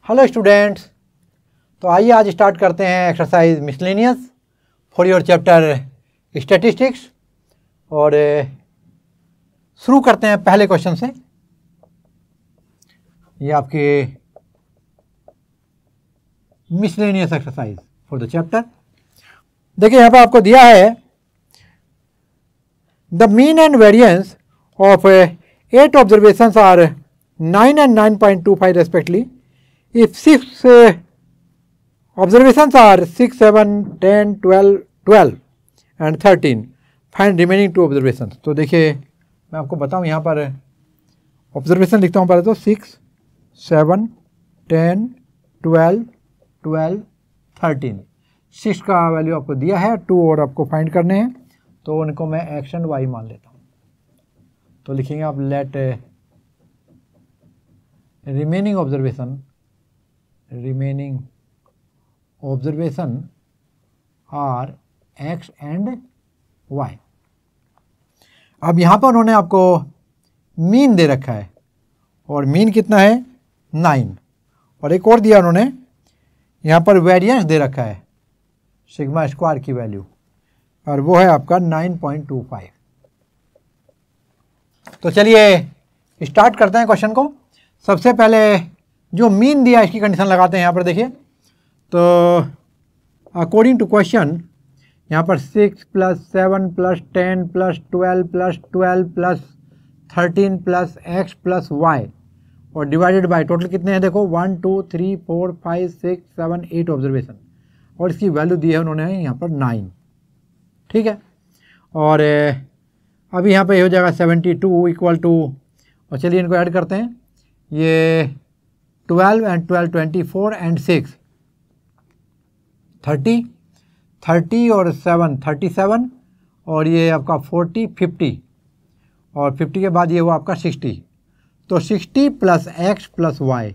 Hello students, तो आइए आज स्टार्ट करते हैं exercise miscellaneous for your chapter statistics. और शुरू करते हैं पहले क्वेश्चन से। ये आपके miscellaneous exercise for the chapter. देखिए यहाँ पर आपको दिया है the mean and variance of 8 observations are 9 and 9.25 respectively. If 6 observations are 6, 7, 10, 12 and 13, find remaining 2 observations. तो देखिए मैं आपको बताऊं, यहाँ पर ऑब्जर्वेशन लिखता हूँ पहले तो 6, 7, 10, 12, 13। 6 का वैल्यू आपको दिया है, 2 और आपको फाइंड करने हैं, तो उनको मैं एक्शन वाई मान लेता हूँ। तो लिखेंगे आप late remaining observation are x and y। अब यहाँ पर उन्होंने आपको मीन दे रखा है, और मीन कितना है 9, और एक और दिया उन्होंने यहाँ पर वेरिएंस दे रखा है सिग्मा स्क्वायर की वैल्यू, और वो है आपका 9.25। तो चलिए स्टार्ट करते हैं क्वेश्चन को। सबसे पहले जो मीन दिया इसकी कंडीशन लगाते हैं। यहाँ पर देखिए, तो अकॉर्डिंग टू क्वेश्चन यहाँ पर 6 + 7 + 10 + 12 + 13 + x + y और डिवाइडेड बाय टोटल कितने हैं देखो 1 2 3 4 5 6 7 8 ऑब्जर्वेशन, और इसकी वैल्यू दी है उन्होंने यहाँ पर 9। ठीक है, और अभी यहाँ पे हो जाएगा 72 इक्वल टू, और चलिए इनको ऐड करते हैं, ये 12 and 12 24 and 6 30 और 7 37, और ये आपका 40 50, और 50 के बाद ये वो आपका 60। तो 60 + x + y,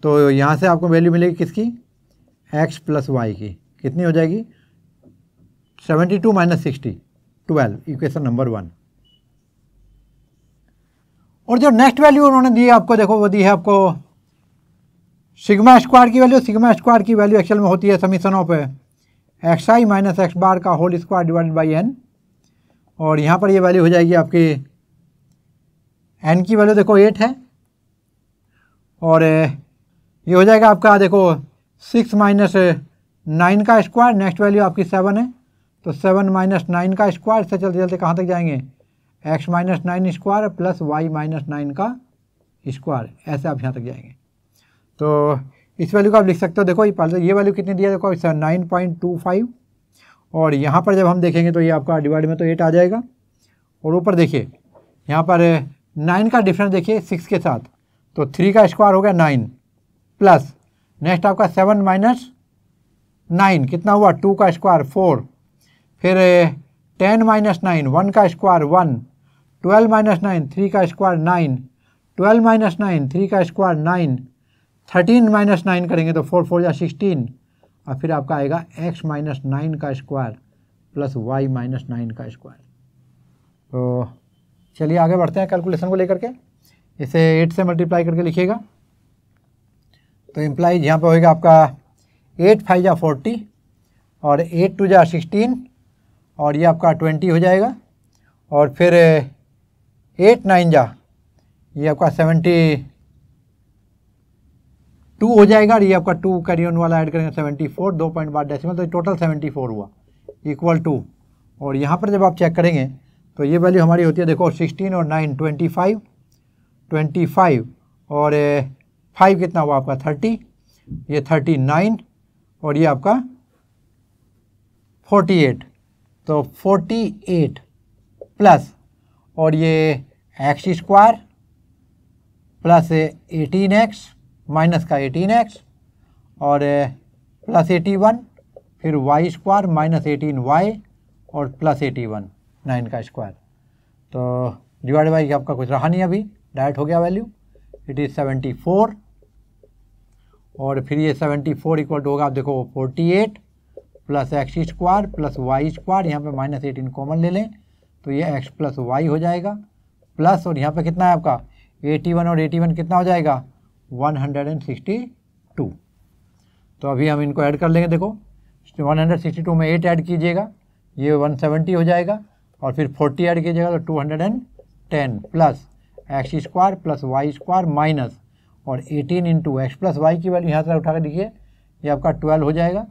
तो यहाँ से आपको वैल्यू मिलेगी किसकी, x + y की। कितनी हो जाएगी 72 - 60 12, इक्वेशन नंबर 1। और जो नेक्स्ट वैल्यू उन्होंने दी है आपको, देखो वो दी है आपको सिग्मा स्क्वायर की वैल्यू। सिग्मा स्क्वायर की वैल्यू एक्चुअल में होती है summation of xi - x bar का whole square divided by n, और यहाँ पर ये वैल्यू हो जाएगी आपकी n की वैल्यू देखो 8 है, और ये हो जाएगा आपका देखो 6 - 9 का स्क्वायर, नेक्स्ट वैल्यू आपकी 7 है, तो 7 - 9 का स्क्वायर से चलते चलते कहाँ तक जाएंगे, x - 9 स्क्वायर प्लस y - 9 का स्क्वायर, ऐसे आप यहाँ तक जाएंगे। तो इस वैल्यू को आप लिख सकते हो। देखो ये पहले ये वैल्यू कितनी दिया देखो 9.25, और यहाँ पर जब हम देखेंगे तो ये आपका डिवाइड में तो 8 आ जाएगा, और ऊपर देखिए यहाँ पर 9 का डिफरेंस देखिए 6 के साथ, तो 3 का स्क्वायर हो गया 9 प्लस नेक्स्ट आपका 7 - 9 कितना हुआ 2 का स्क्वायर 4, फिर 10 - 9 1 का स्क्वायर 1, 12 - 9 3 का स्क्वायर 9, 12 - 9 3 का स्क्वायर 9, 13 - 9 करेंगे तो 4 4 या 16, और फिर आपका आएगा x - 9 का स्क्वायर प्लस y - 9 का स्क्वायर। तो चलिए आगे बढ़ते हैं कैलकुलेशन को लेकर के। इसे 8 से मल्टीप्लाई करके लिखिएगा, तो इम्प्लाइज यहाँ पे होएगा आपका 8 5 जा 40, और 8 2 जा 16, और ये आपका 20 हो जाएगा, और फिर 8 9 जा ये आपका 72 हो जाएगा, और ये आपका 2 कैरी ऑन वाला ऐड करेंगे 74, 2 पॉइंट बाद डेसिमल, तो टोटल 74 हुआ इक्वल टू, और यहाँ पर जब आप चेक करेंगे तो ये वैल्यू हमारी होती है देखो 16 और 9 25, और 5 कितना हुआ आपका 30, ये 39, और ये आपका 48, तो 48 प्लस, और ये x square plus 18x minus का 18x, और प्लस 81, फिर y स्क्वायर माइनस 18y, और प्लस 81 9 का स्क्वायर। तो डिवाइड बाई आपका कुछ रहा नहीं, अभी डायरेक्ट हो गया वैल्यू, इट इज़ 74, और फिर ये 74 इक्वल टू होगा आप देखो 48 plus x square plus y square, यहाँ पे माइनस 18 कॉमन ले लें तो ये x प्लस वाई हो जाएगा, प्लस और यहाँ पे कितना है आपका 81 और 81 कितना हो जाएगा 162। तो अभी हम इनको ऐड कर लेंगे। देखो 162 में 8 ऐड कीजिएगा, ये 170 हो जाएगा, और फिर 40 ऐड कीजिएगा तो 210 plus x square plus y square minus और 18 इंटू एक्स प्लस वाई की वैल्यू यहाँ से उठा कर देखिए, ये आपका 12 हो जाएगा।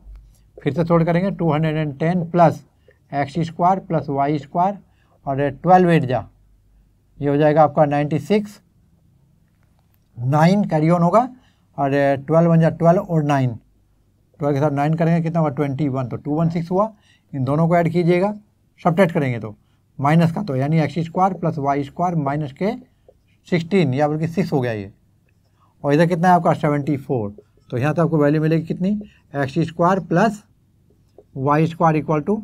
फिर से सोल्व करेंगे 210 plus x square plus y square और 12 8 जा, ये हो जाएगा आपका 96, 9 कैरी ऑन होगा और 12 1 जा 12 और 9, 12 के साथ 9 करेंगे कितना होगा 21, तो 216 हुआ। इन दोनों को ऐड कीजिएगा, सब्ट्रैक्ट करेंगे तो माइनस का, तो यानी x square plus y square minus के 16 या बल्कि 6 हो गया ये, और इधर कितना है आपका 74। तो यहाँ तो आपको वैल्यू मिलेगी कितनी, x square plus y square equal to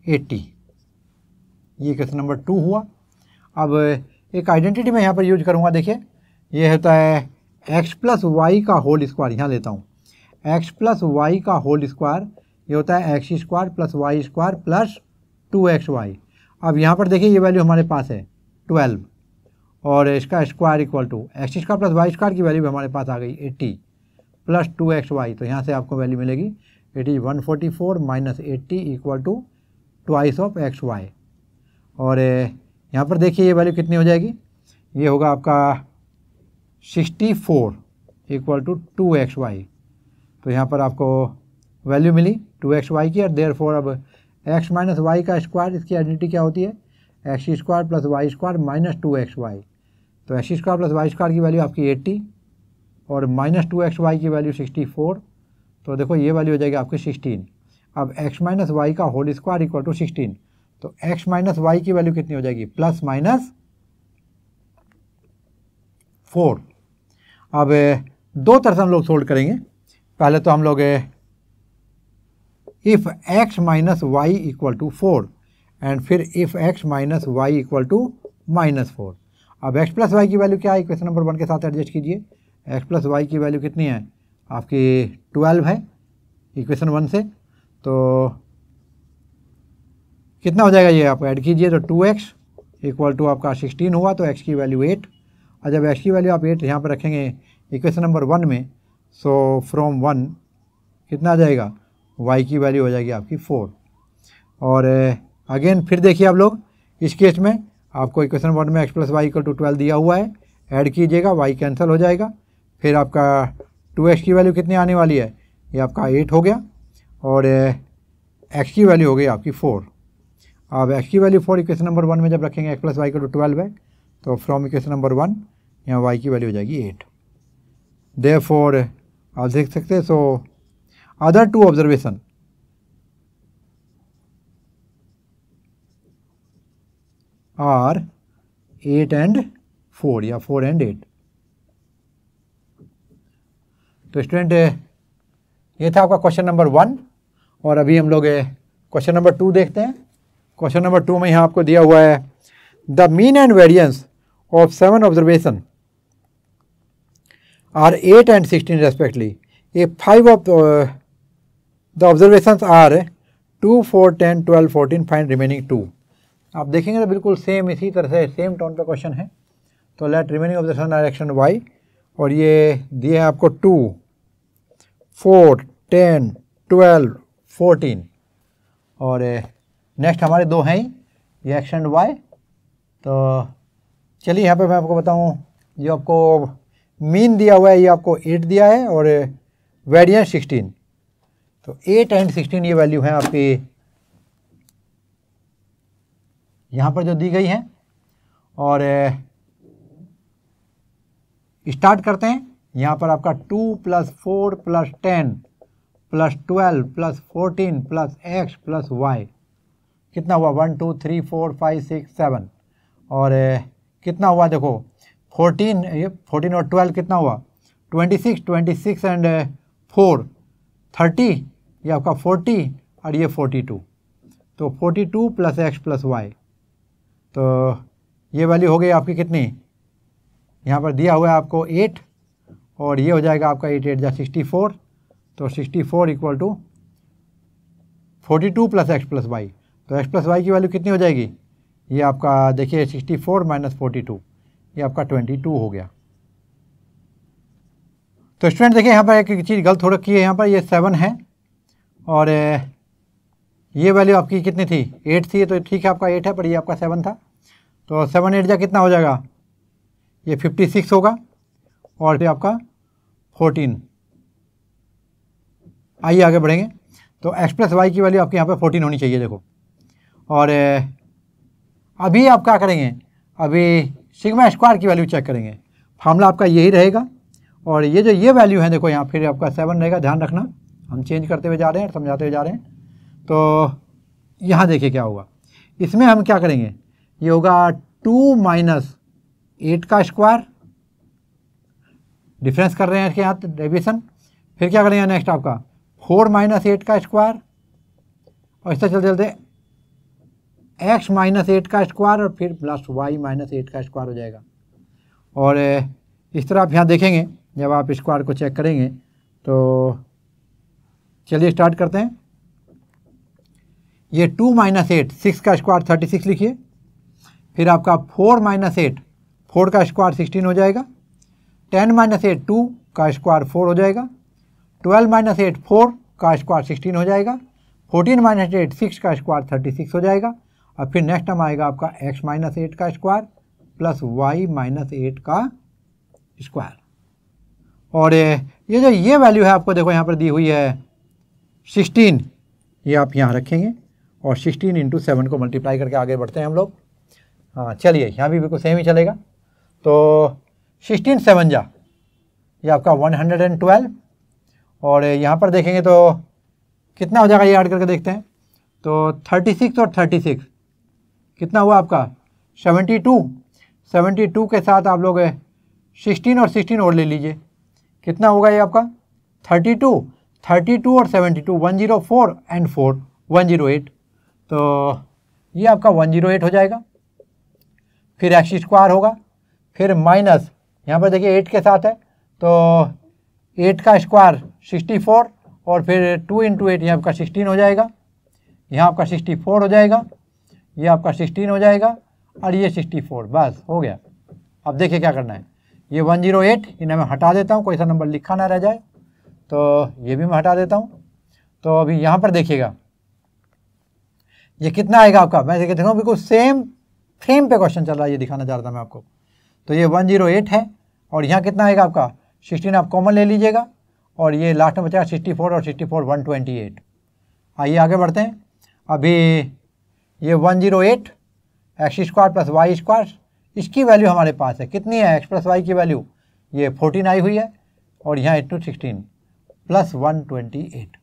80। ये क्वेश्चन नंबर 2 हुआ। अब एक आइडेंटिटी मैं यहाँ पर यूज करूँगा, देखिए ये होता है एक्स प्लस वाई का होल स्क्वायर, यहाँ लेता हूँ एक्स प्लस वाई का होल स्क्वायर, ये होता है x square plus y square plus 2xy। अब यहाँ पर देखिए ये वैल्यू हमारे पास है 12 और इसका square equal to x square plus y square की वैल्यू भी हमारे पास आ गई 80 प्लस 2xy, तो यहाँ से आपको वैल्यू मिलेगी it is 144 minus 80 equal to twice of xy। और यहाँ पर देखिए ये वैल्यू कितनी हो जाएगी, ये होगा आपका 64 इक्वल टू 2xy। तो यहाँ पर आपको वैल्यू मिली 2xy की, और देयरफॉर अब x माइनस वाई का स्क्वायर, इसकी आइडेंटिटी क्या होती है, x square plus y square minus 2xy। तो x square plus y square की वैल्यू आपकी 80 और माइनस 2xy की वैल्यू 64, तो देखो ये वैल्यू हो जाएगी आपकी 16। अब x माइनस वाई का होल स्क्वायर इक्वल टू 16, तो x माइनस वाई की वैल्यू कितनी हो जाएगी, प्लस माइनस 4। अब दो तरह से हम लोग सोल्व करेंगे। पहले तो हम लोग if x minus y equal to 4 and फिर if x minus y equal to minus 4। अब x प्लस वाई की वैल्यू क्या है, इक्वेशन नंबर 1 के साथ एडजस्ट कीजिए। x प्लस वाई की वैल्यू कितनी है आपकी 12 है इक्वेशन 1 से, तो कितना हो जाएगा ये आप ऐड कीजिए, तो 2x इक्वल टू आपका 16 हुआ, तो x की वैल्यू 8, और जब x की वैल्यू आप 8 यहाँ पर रखेंगे इक्वेशन नंबर 1 में, सो फ्रॉम 1 कितना आ जाएगा, y की वैल्यू हो जाएगी आपकी 4। और अगेन फिर देखिए आप लोग इस केस में आपको इक्वेशन 1 में x plus y equal to 12 दिया हुआ है, ऐड कीजिएगा, y कैंसिल हो जाएगा, फिर आपका 2x की वैल्यू कितनी आने वाली है, ये आपका 8 हो गया, और x की वैल्यू हो गई आपकी 4। अब x की वैल्यू 4 इक्वेशन नंबर 1 में जब रखेंगे x plus y equal to 12 है, तो फ्रॉम इक्वेशन नंबर 1 यहाँ y की वैल्यू हो जाएगी 8। देयरफॉर आप देख सकते हैं, so other two observation are 8 and 4 या 4 एंड 8। तो स्टूडेंट ये था आपका क्वेश्चन नंबर 1, और अभी हम लोग क्वेश्चन नंबर 2 देखते हैं। क्वेश्चन नंबर 2 में यहाँ आपको दिया हुआ है the mean and variance of 7 observation are 8 and 16 respectively. If 5 of the observations are 2, 4, 10, 12, 14, find remaining 2. आप देखेंगे तो बिल्कुल सेम इसी तरह से सेम टोन पे क्वेश्चन है। तो let remaining observation direction y, और ये दिए हैं आपको 2, 4, 10, 12, 14, और नेक्स्ट हमारे दो हैं ये x एंड y। तो चलिए यहाँ पे मैं आपको बताऊँ, ये आपको मीन दिया हुआ है, ये आपको 8 दिया है और वेरिएंस 16। तो 8 एंड 16 ये वैल्यू है आपकी यहाँ पर जो दी गई है। और स्टार्ट करते हैं। यहाँ पर आपका 2 + 4 + 10 + 12 + 14 + x + y कितना हुआ 1 2 3 4 5 6 7, और कितना हुआ देखो 14 और 12 कितना हुआ 26, 26 एंड 4 30, ये आपका 40 और ये 42, तो 42 + x + y। तो ये वैल्यू हो गई आपकी कितनी, यहाँ पर दिया हुआ है आपको 8, और ये हो जाएगा आपका 8 8 जा 64, तो 64 इक्वल टू 42 + x + y। तो x + y की वैल्यू कितनी हो जाएगी, ये आपका देखिए 64 - 42, ये आपका 22 हो गया। तो स्टूडेंट देखिए यहाँ पर एक चीज़ गलत हो रखी है, यहाँ पर ये 7 है और ये वैल्यू आपकी कितनी थी, 8 थी, तो ठीक है आपका 8 है, पर ये आपका 7 था। तो 7 8 जा कितना हो जाएगा, ये 56 होगा और फिर आपका 14। आइए आगे बढ़ेंगे। तो x प्लस वाई की वैल्यू आपके यहाँ पे 14 होनी चाहिए देखो। और अभी आप क्या करेंगे, अभी सिग्मा स्क्वायर की वैल्यू चेक करेंगे। फार्मूला आपका यही रहेगा और ये वैल्यू है देखो, यहाँ फिर आपका 7 रहेगा, ध्यान रखना, हम चेंज करते हुए जा रहे हैं, समझाते हुए जा रहे हैं। तो यहाँ देखिए क्या होगा, इसमें हम क्या करेंगे, ये होगा 2 माइनस 8 का स्क्वायर, डिफरेंस कर रहे हैं इसके यहाँ डेविएशन। फिर क्या करेंगे नेक्स्ट आपका 4 माइनस 8 का स्क्वायर, और इस तरह चलते चलते x माइनस 8 का स्क्वायर और फिर प्लस y माइनस 8 का स्क्वायर हो जाएगा। और इस तरह आप यहाँ देखेंगे जब आप स्क्वायर को चेक करेंगे। तो चलिए स्टार्ट करते हैं। ये 2 माइनस 8 6 का स्क्वायर 36 लिखिए, फिर आपका 4 माइनस 8 4 का स्क्वायर 16 हो जाएगा, 10 माइनस 8 2 का स्क्वायर 4 हो जाएगा, 12 माइनस 8 4 का स्क्वायर 16 हो जाएगा, 14 माइनस 8 6 का स्क्वायर 36 हो जाएगा, और फिर नेक्स्ट टर्म आएगा आपका x माइनस 8 का स्क्वायर प्लस y माइनस 8 का स्क्वायर। और ये वैल्यू है आपको देखो यहाँ पर दी हुई है 16, ये आप यहाँ रखेंगे और 16 इंटू 7 को मल्टीप्लाई करके आगे बढ़ते हैं हम लोग। हाँ चलिए, यहाँ भी बिल्कुल सेम ही चलेगा। तो 16 7 जा, ये आपका 112, और यहाँ पर देखेंगे तो कितना हो जाएगा, ये ऐड करके देखते हैं। तो 36 और 36 कितना हुआ आपका 72 के साथ आप लोग 16 और 16 और ले लीजिए, कितना होगा ये आपका 32 और 72 104 एंड 4 108। तो ये आपका 108 हो जाएगा। फिर एक्स स्क्वायर होगा, फिर माइनस यहाँ पर देखिए 8 के साथ है, तो 8 का स्क्वायर 64 और फिर 2 इंटू 8 ये आपका 16 हो जाएगा, यहाँ आपका 64 हो जाएगा, ये आपका 16 हो जाएगा और ये 64, बस हो गया। अब देखिए क्या करना है, ये 108 इन्हें मैं हटा देता हूँ, कोई सा नंबर लिखा ना रह जाए, तो ये भी मैं हटा देता हूँ। तो अभी यहाँ पर देखिएगा ये कितना आएगा आपका, मैं देखिए देखो बिल्कुल सेम फ्रेम पे क्वेश्चन चल रहा है, ये दिखाना चाह रहा था मैं आपको। तो ये 108 है और यहाँ कितना आएगा आपका 16, आप कॉमन ले लीजिएगा और ये लास्ट में बचा 64 और 64 128। आइए आगे बढ़ते हैं। अभी ये 108 x square plus y square, इसकी वैल्यू हमारे पास है, कितनी है एक्स प्लस वाई की वैल्यू, ये 14 आई हुई है और यहाँ 8 16 प्लस 128।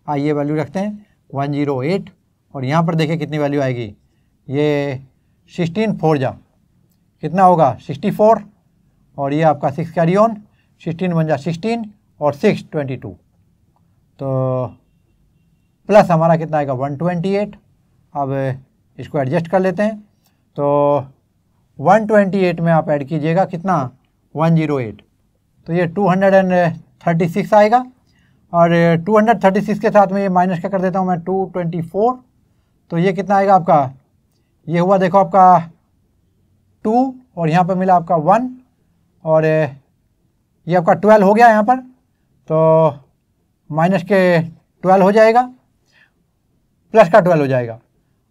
आइए वैल्यू रखते हैं 108 और यहाँ पर देखिए कितनी वैल्यू आएगी, ये 16 4 जा कितना होगा 64 और ये आपका 6 कैरी ऑन 16 1 जा 16 और 6 22, तो प्लस हमारा कितना आएगा 128। अब इसको एडजस्ट कर लेते हैं। तो 128 में आप ऐड कीजिएगा कितना 108, तो ये 236 आएगा और 236 के साथ में ये माइनस का कर देता हूँ मैं 224, तो ये कितना आएगा आपका, ये हुआ देखो आपका 2 और यहाँ पर मिला आपका 1 और ये आपका 12 हो गया यहाँ पर, तो माइनस के 12 हो जाएगा, प्लस का 12 हो जाएगा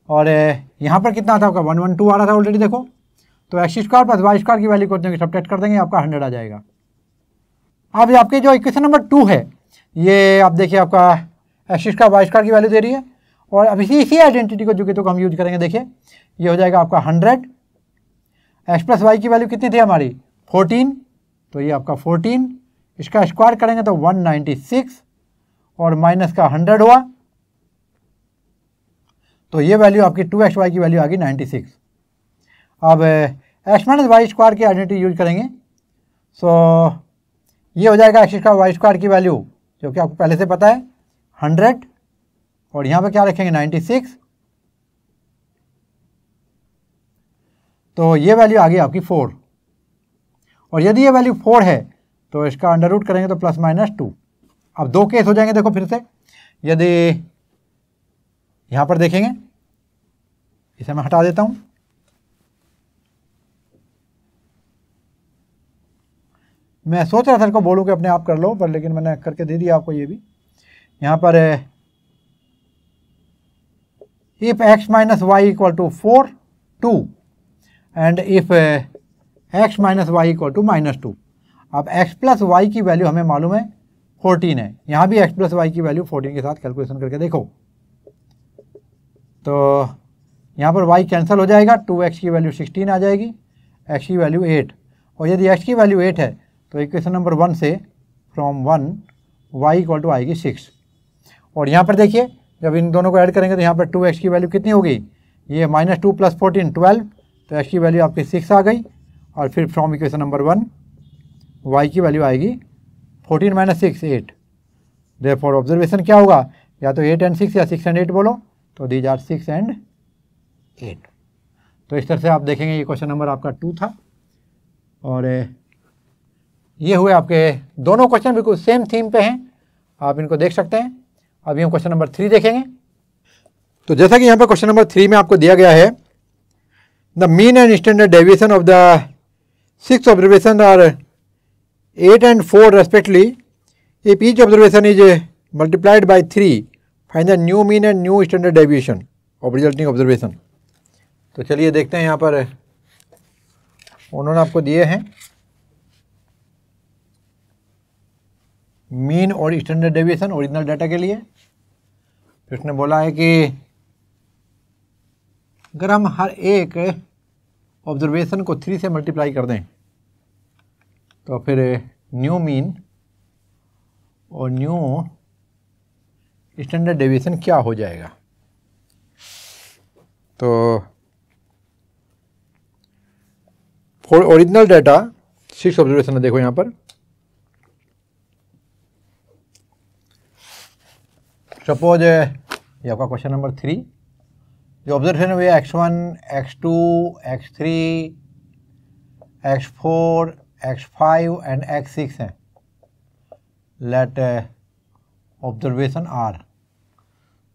और यहाँ पर कितना था आपका 112 आ रहा था ऑलरेडी देखो। तो x square plus y square की वैल्यू को सब्ट्रैक्ट कर देंगे, आपका 100 आ जाएगा। अब आपके जो इक्वेशन नंबर 2 है, ये आप देखिए आपका एक्स स्क्वायर वाई स्क्वायर की वैल्यू दे रही है और अब इसी आइडेंटिटी को जो हम यूज करेंगे, देखिए ये हो जाएगा आपका 100। एक्स प्लस वाई की वैल्यू कितनी थी हमारी 14, तो ये आपका 14, इसका स्क्वायर करेंगे तो 196 और माइनस का 100 हुआ, तो ये वैल्यू आपकी 2xy की वैल्यू आ गई 96। अब एक्स माइनस वाई स्क्वायर की आइडेंटिटी यूज करेंगे, सो ये हो जाएगा एक्स स्क्वायर वाई स्क्वायर की वैल्यू जो कि आपको पहले से पता है 100 और यहाँ पे क्या रखेंगे 96, तो ये वैल्यू आ गई आपकी 4 और यदि ये वैल्यू 4 है तो इसका अंडर रूट करेंगे तो प्लस माइनस 2। अब दो केस हो जाएंगे देखो फिर से, यदि यहाँ पर देखेंगे, इसे मैं हटा देता हूँ, मैं सोच रहा था इनको बोलूँ कि अपने आप कर लो, पर लेकिन मैंने करके दे दिया आपको ये भी। यहाँ पर if x minus y equal to 4 2 and if x minus y equal to -2। अब x प्लस वाई की वैल्यू हमें मालूम है 14 है, यहाँ भी x प्लस वाई की वैल्यू 14 के साथ कैलकुलेशन करके देखो। तो यहाँ पर y कैंसिल हो जाएगा, 2x की वैल्यू 16 आ जाएगी, x की वैल्यू 8। और यदि x की वैल्यू 8 है तो इक्वेशन नंबर 1 से फ्रॉम 1 y इक्वल टू आएगी 6। और यहाँ पर देखिए जब इन दोनों को ऐड करेंगे तो यहाँ पर 2x की वैल्यू कितनी होगी, ये -2 + 14 12, तो x की वैल्यू आपकी 6 आ गई। और फिर फ्रॉम इक्वेशन नंबर 1 y की वैल्यू आएगी 14 - 6 8। देयरफॉर ऑब्जर्वेशन क्या होगा, या तो 8 and 6 या 6 and 8 बोलो, तो दीज आर 6 and 8। तो इस तरह से आप देखेंगे ये क्वेश्चन नंबर आपका 2 था। और ये हुए आपके दोनों क्वेश्चन बिल्कुल सेम थीम पे हैं, आप इनको देख सकते हैं। अभी हम क्वेश्चन नंबर 3 देखेंगे। तो जैसा कि यहाँ पर क्वेश्चन नंबर 3 में आपको दिया गया है, the mean and standard deviation of the 6 observation are 8 and 4 respectively. If each observation is multiplied by 3, find the new mean and new standard deviation of resulting observation. तो चलिए देखते हैं, यहाँ पर उन्होंने आपको दिए हैं मीन और स्टैंडर्ड डेविएशन ओरिजिनल डाटा के लिए। फिर उसने बोला है कि अगर हम हर एक ऑब्जर्वेशन को 3 से मल्टीप्लाई कर दें तो फिर न्यू मीन और न्यू स्टैंडर्ड डेविएशन क्या हो जाएगा। तो फॉर ओरिजिनल डाटा 6 ऑब्जर्वेशन है, देखो यहाँ पर सपोज ये आपका क्वेश्चन नंबर 3, जो ऑब्जर्वेशन हुए x1 x2 x3 x4 x5 and x6 हैं। Let observation are.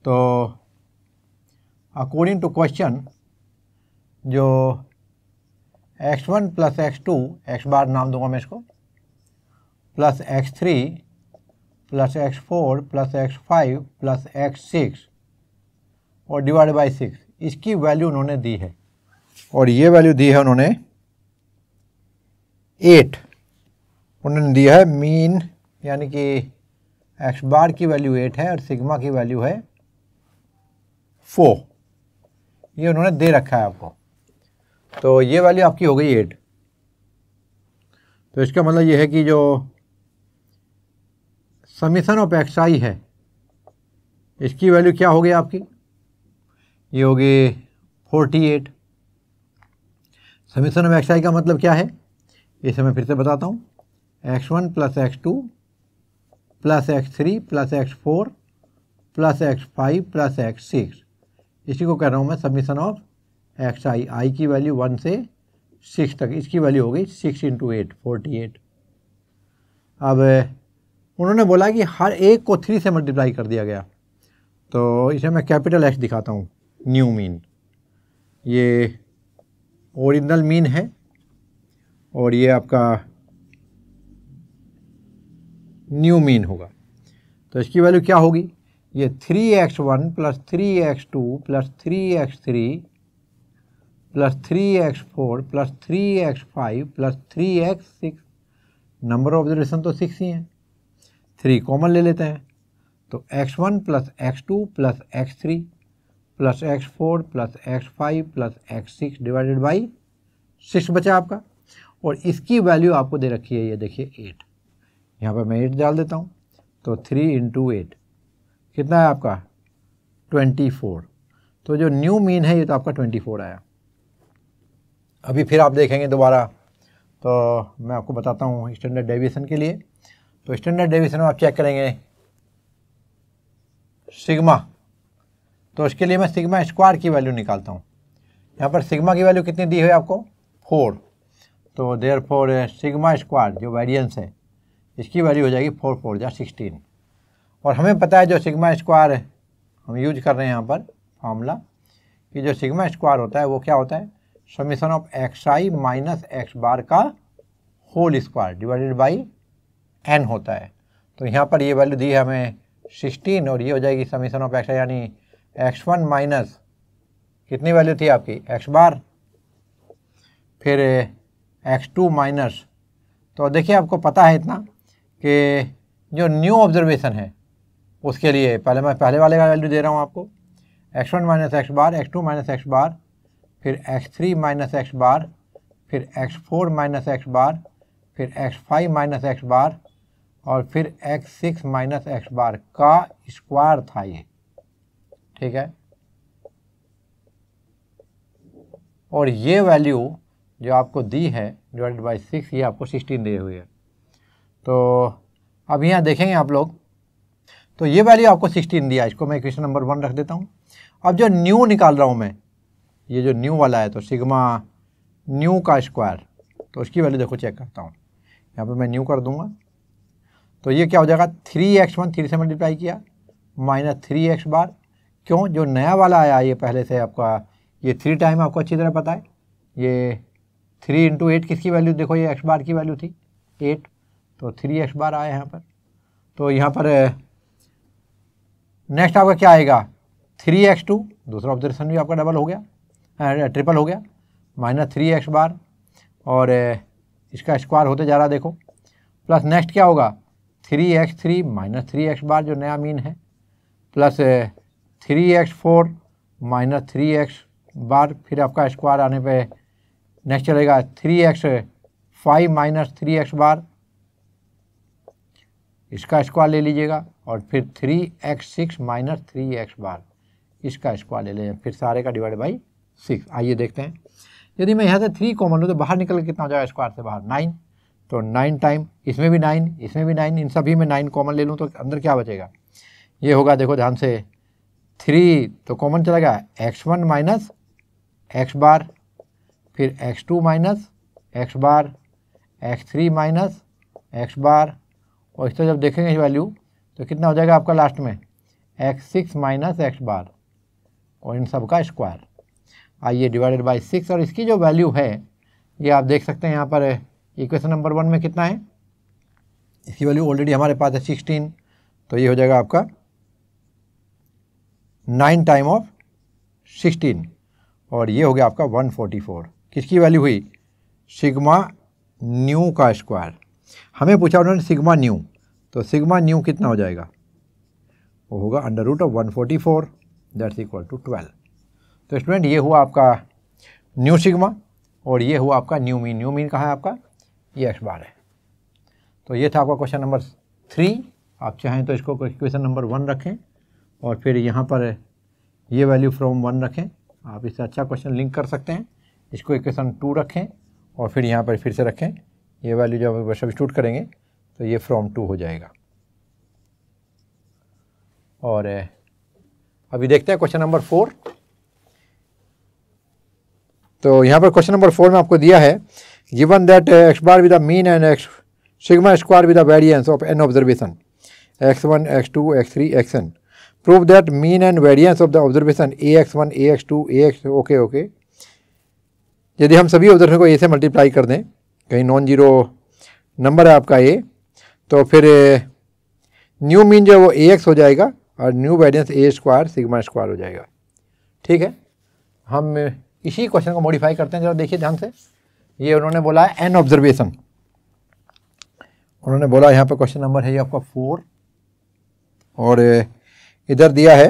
तो अकॉर्डिंग टू क्वेश्चन जो x1 + x2 x बार नाम दूंगा मैं इसको, plus x3 + x4 + x5 + x6 और डिवाइड बाई 6, इसकी वैल्यू उन्होंने दी है। और ये वैल्यू दी है उन्होंने 8। उन्होंने दिया है मीन, यानी कि x बार की वैल्यू 8 है और सिग्मा की वैल्यू है 4। ये उन्होंने दे रखा है आपको। तो ये वैल्यू आपकी हो गई 8। तो इसका मतलब ये है कि जो समीशन ऑफ xi है, इसकी वैल्यू क्या हो गई आपकी, ये होगी 48। समीशन ऑफ xi का मतलब क्या है, इसे मैं फिर से बताता हूँ। x1 + x2 + x3 + x4 + x5 + x6, इसी को कह रहा हूँ मैं समीशन ऑफ xi। i की वैल्यू 1 से 6 तक, इसकी वैल्यू हो गई 6 × 8 48। अब उन्होंने बोला कि हर एक को 3 से मल्टीप्लाई कर दिया गया। तो इसे मैं कैपिटल X दिखाता हूँ, न्यू मीन। ये ओरिजिनल मीन है और ये आपका न्यू मीन होगा। तो इसकी वैल्यू क्या होगी, ये 3x1 + 3x2 + 3x3 + 3x4 + 3x5 + 3x6, number of observation तो 6 ही हैं, 3 कॉमन ले लेते हैं। तो x1 + x2 + x3 + x4 + x5 + x6 divided by 6 बचा आपका। और इसकी वैल्यू आपको दे रखी है, ये देखिए 8। यहाँ पर मैं 8 डाल देता हूँ। तो 3 × 8 कितना है आपका 24। तो जो न्यू मीन है ये तो आपका 24 आया। अभी फिर आप देखेंगे दोबारा, तो मैं आपको बताता हूँ स्टैंडर्ड डेविएशन के लिए। तो स्टैंडर्ड डेविएशन में आप चेक करेंगे सिग्मा, तो इसके लिए मैं सिग्मा स्क्वायर की वैल्यू निकालता हूँ। यहाँ पर सिग्मा की वैल्यू कितनी दी है आपको 4। तो देयरफॉर सिग्मा स्क्वायर जो वेरिएंस है, इसकी वैल्यू हो जाएगी 4 4 जा 16। और हमें पता है जो सिग्मा स्क्वायर हम यूज कर रहे हैं यहाँ पर फार्मूला, कि जो सिग्मा स्क्वायर होता है वो क्या होता है, summation of xi - x bar का whole square divided by n होता है। तो यहाँ पर ये वैल्यू दी है हमें 16 और ये हो जाएगी समीशन ऑफ एक्स यानी x1 माइनस कितनी वैल्यू थी आपकी x बार, फिर x2 माइनस, तो देखिए आपको पता है इतना कि जो न्यू ऑब्जर्वेशन है उसके लिए मैं पहले वाले का वैल्यू दे रहा हूँ आपको, x1 माइनस एक्स बार, x2 माइनस एक्स बार, फिर x3 माइनस एक्स बार, फिर x4 माइनस एक्स बार, फिर x5 माइनस एक्स बार और फिर x6 माइनस एक्स बार का स्क्वायर था ये, ठीक है। और ये वैल्यू जो आपको दी है डिवाइडेड बाई 6, ये आपको 16 दी हुई है। तो अब यहाँ देखेंगे आप लोग, तो ये वैल्यू आपको 16 दिया, इसको मैं इक्वेशन नंबर 1 रख देता हूँ। अब जो न्यू निकाल रहा हूँ मैं, ये जो न्यू वाला है, तो सिग्मा न्यू का स्क्वायर, तो उसकी वैल्यू देखो चेक करता हूँ, यहाँ पे मैं न्यू कर दूंगा, तो ये क्या हो जाएगा 3x1 3 से मल्टीप्लाई किया माइनस 3x बार, क्यों, जो नया वाला आया ये पहले से आपका ये 3 टाइम आपको अच्छी तरह पता है, ये 3 इंटू 8 किसकी वैल्यू देखो, ये x बार की वैल्यू थी 8, तो 3x बार आया यहाँ पर। तो यहाँ पर नेक्स्ट आपका क्या आएगा 3x2, दूसरा ऑब्जर्वेशन भी आपका डबल हो गया, ट्रिपल हो गया, माइनस 3x बार और इसका स्क्वायर होते जा रहा देखो, प्लस नेक्स्ट क्या होगा 3x3 माइनस 3x बार जो नया मीन है, प्लस 3x4 माइनस 3x बार, फिर आपका स्क्वायर आने पे नेक्स्ट चलेगा 3x5 माइनस 3x बार, इसका स्क्वायर ले लीजिएगा, और फिर 3x6 माइनस 3x बार, इसका स्क्वायर ले लीजिए, फिर सारे का डिवाइड बाई 6। आइए देखते हैं, यदि मैं यहाँ से 3 कॉमन लूँ तो बाहर निकल के कितना हो जाएगा स्क्वायर से बाहर 9, तो 9 टाइम, इसमें भी 9, इसमें भी 9, इन सभी में 9 कॉमन ले लूँ तो अंदर क्या बचेगा, ये होगा देखो ध्यान से 3 तो कॉमन चला गया x1 माइनस एक्स बार, फिर x2 माइनस एक्स बार, x3 माइनस एक्स बार, और इस तरह जब देखेंगे वैल्यू तो कितना हो जाएगा आपका लास्ट में x6 माइनस एक्स बार और इन सब का स्क्वायर, आइए डिवाइडेड बाई 6, और इसकी जो वैल्यू है ये आप देख सकते हैं यहाँ पर इक्वेशन नंबर 1 में कितना है, इसकी वैल्यू ऑलरेडी हमारे पास है 16, तो ये हो जाएगा आपका 9 टाइम ऑफ 16 और ये हो गया आपका 144, किसकी वैल्यू हुई सिग्मा न्यू का स्क्वायर। हमें पूछा उन्होंने सिग्मा न्यू, तो सिग्मा न्यू कितना हो जाएगा, वो होगा under root of 144 that's equal to 12। तो स्टूडेंट ये हुआ आपका न्यू सिग्मा और ये हुआ आपका न्यू मीन। न्यू मीन कहाँ है आपका, ये एक्स बार है। तो ये था आपका क्वेश्चन नंबर 3। आप चाहें तो इसको क्वेश्चन नंबर 1 रखें और फिर यहाँ पर ये वैल्यू फ्रॉम 1 रखें, आप इससे अच्छा क्वेश्चन लिंक कर सकते हैं। इसको इक्वेशन 2 रखें और फिर यहाँ पर फिर से रखें, ये वैल्यू जब सब्स्टिट्यूट करेंगे तो ये फ्रॉम 2 हो जाएगा। और अभी देखते हैं क्वेश्चन नंबर 4। तो यहाँ पर क्वेश्चन नंबर 4 में आपको दिया है given that x bar with the mean and x sigma square with the variance of n observation x1 x2 x3 xn, prove that mean and variance of the observation ax1 ax2 ax okay. यदि हम सभी observation को a से multiply कर दें, कहीं non zero number है आपका a, तो फिर न्यू मीन जो है वो ax हो जाएगा और new variance a square sigma square हो जाएगा। ठीक है, हम इसी क्वेश्चन को मॉडिफाई करते हैं, जरा देखिए ध्यान से। ये उन्होंने बोला है एन ऑब्जर्वेशन, उन्होंने बोला यहाँ पर क्वेश्चन नंबर है ये आपका 4 और इधर दिया है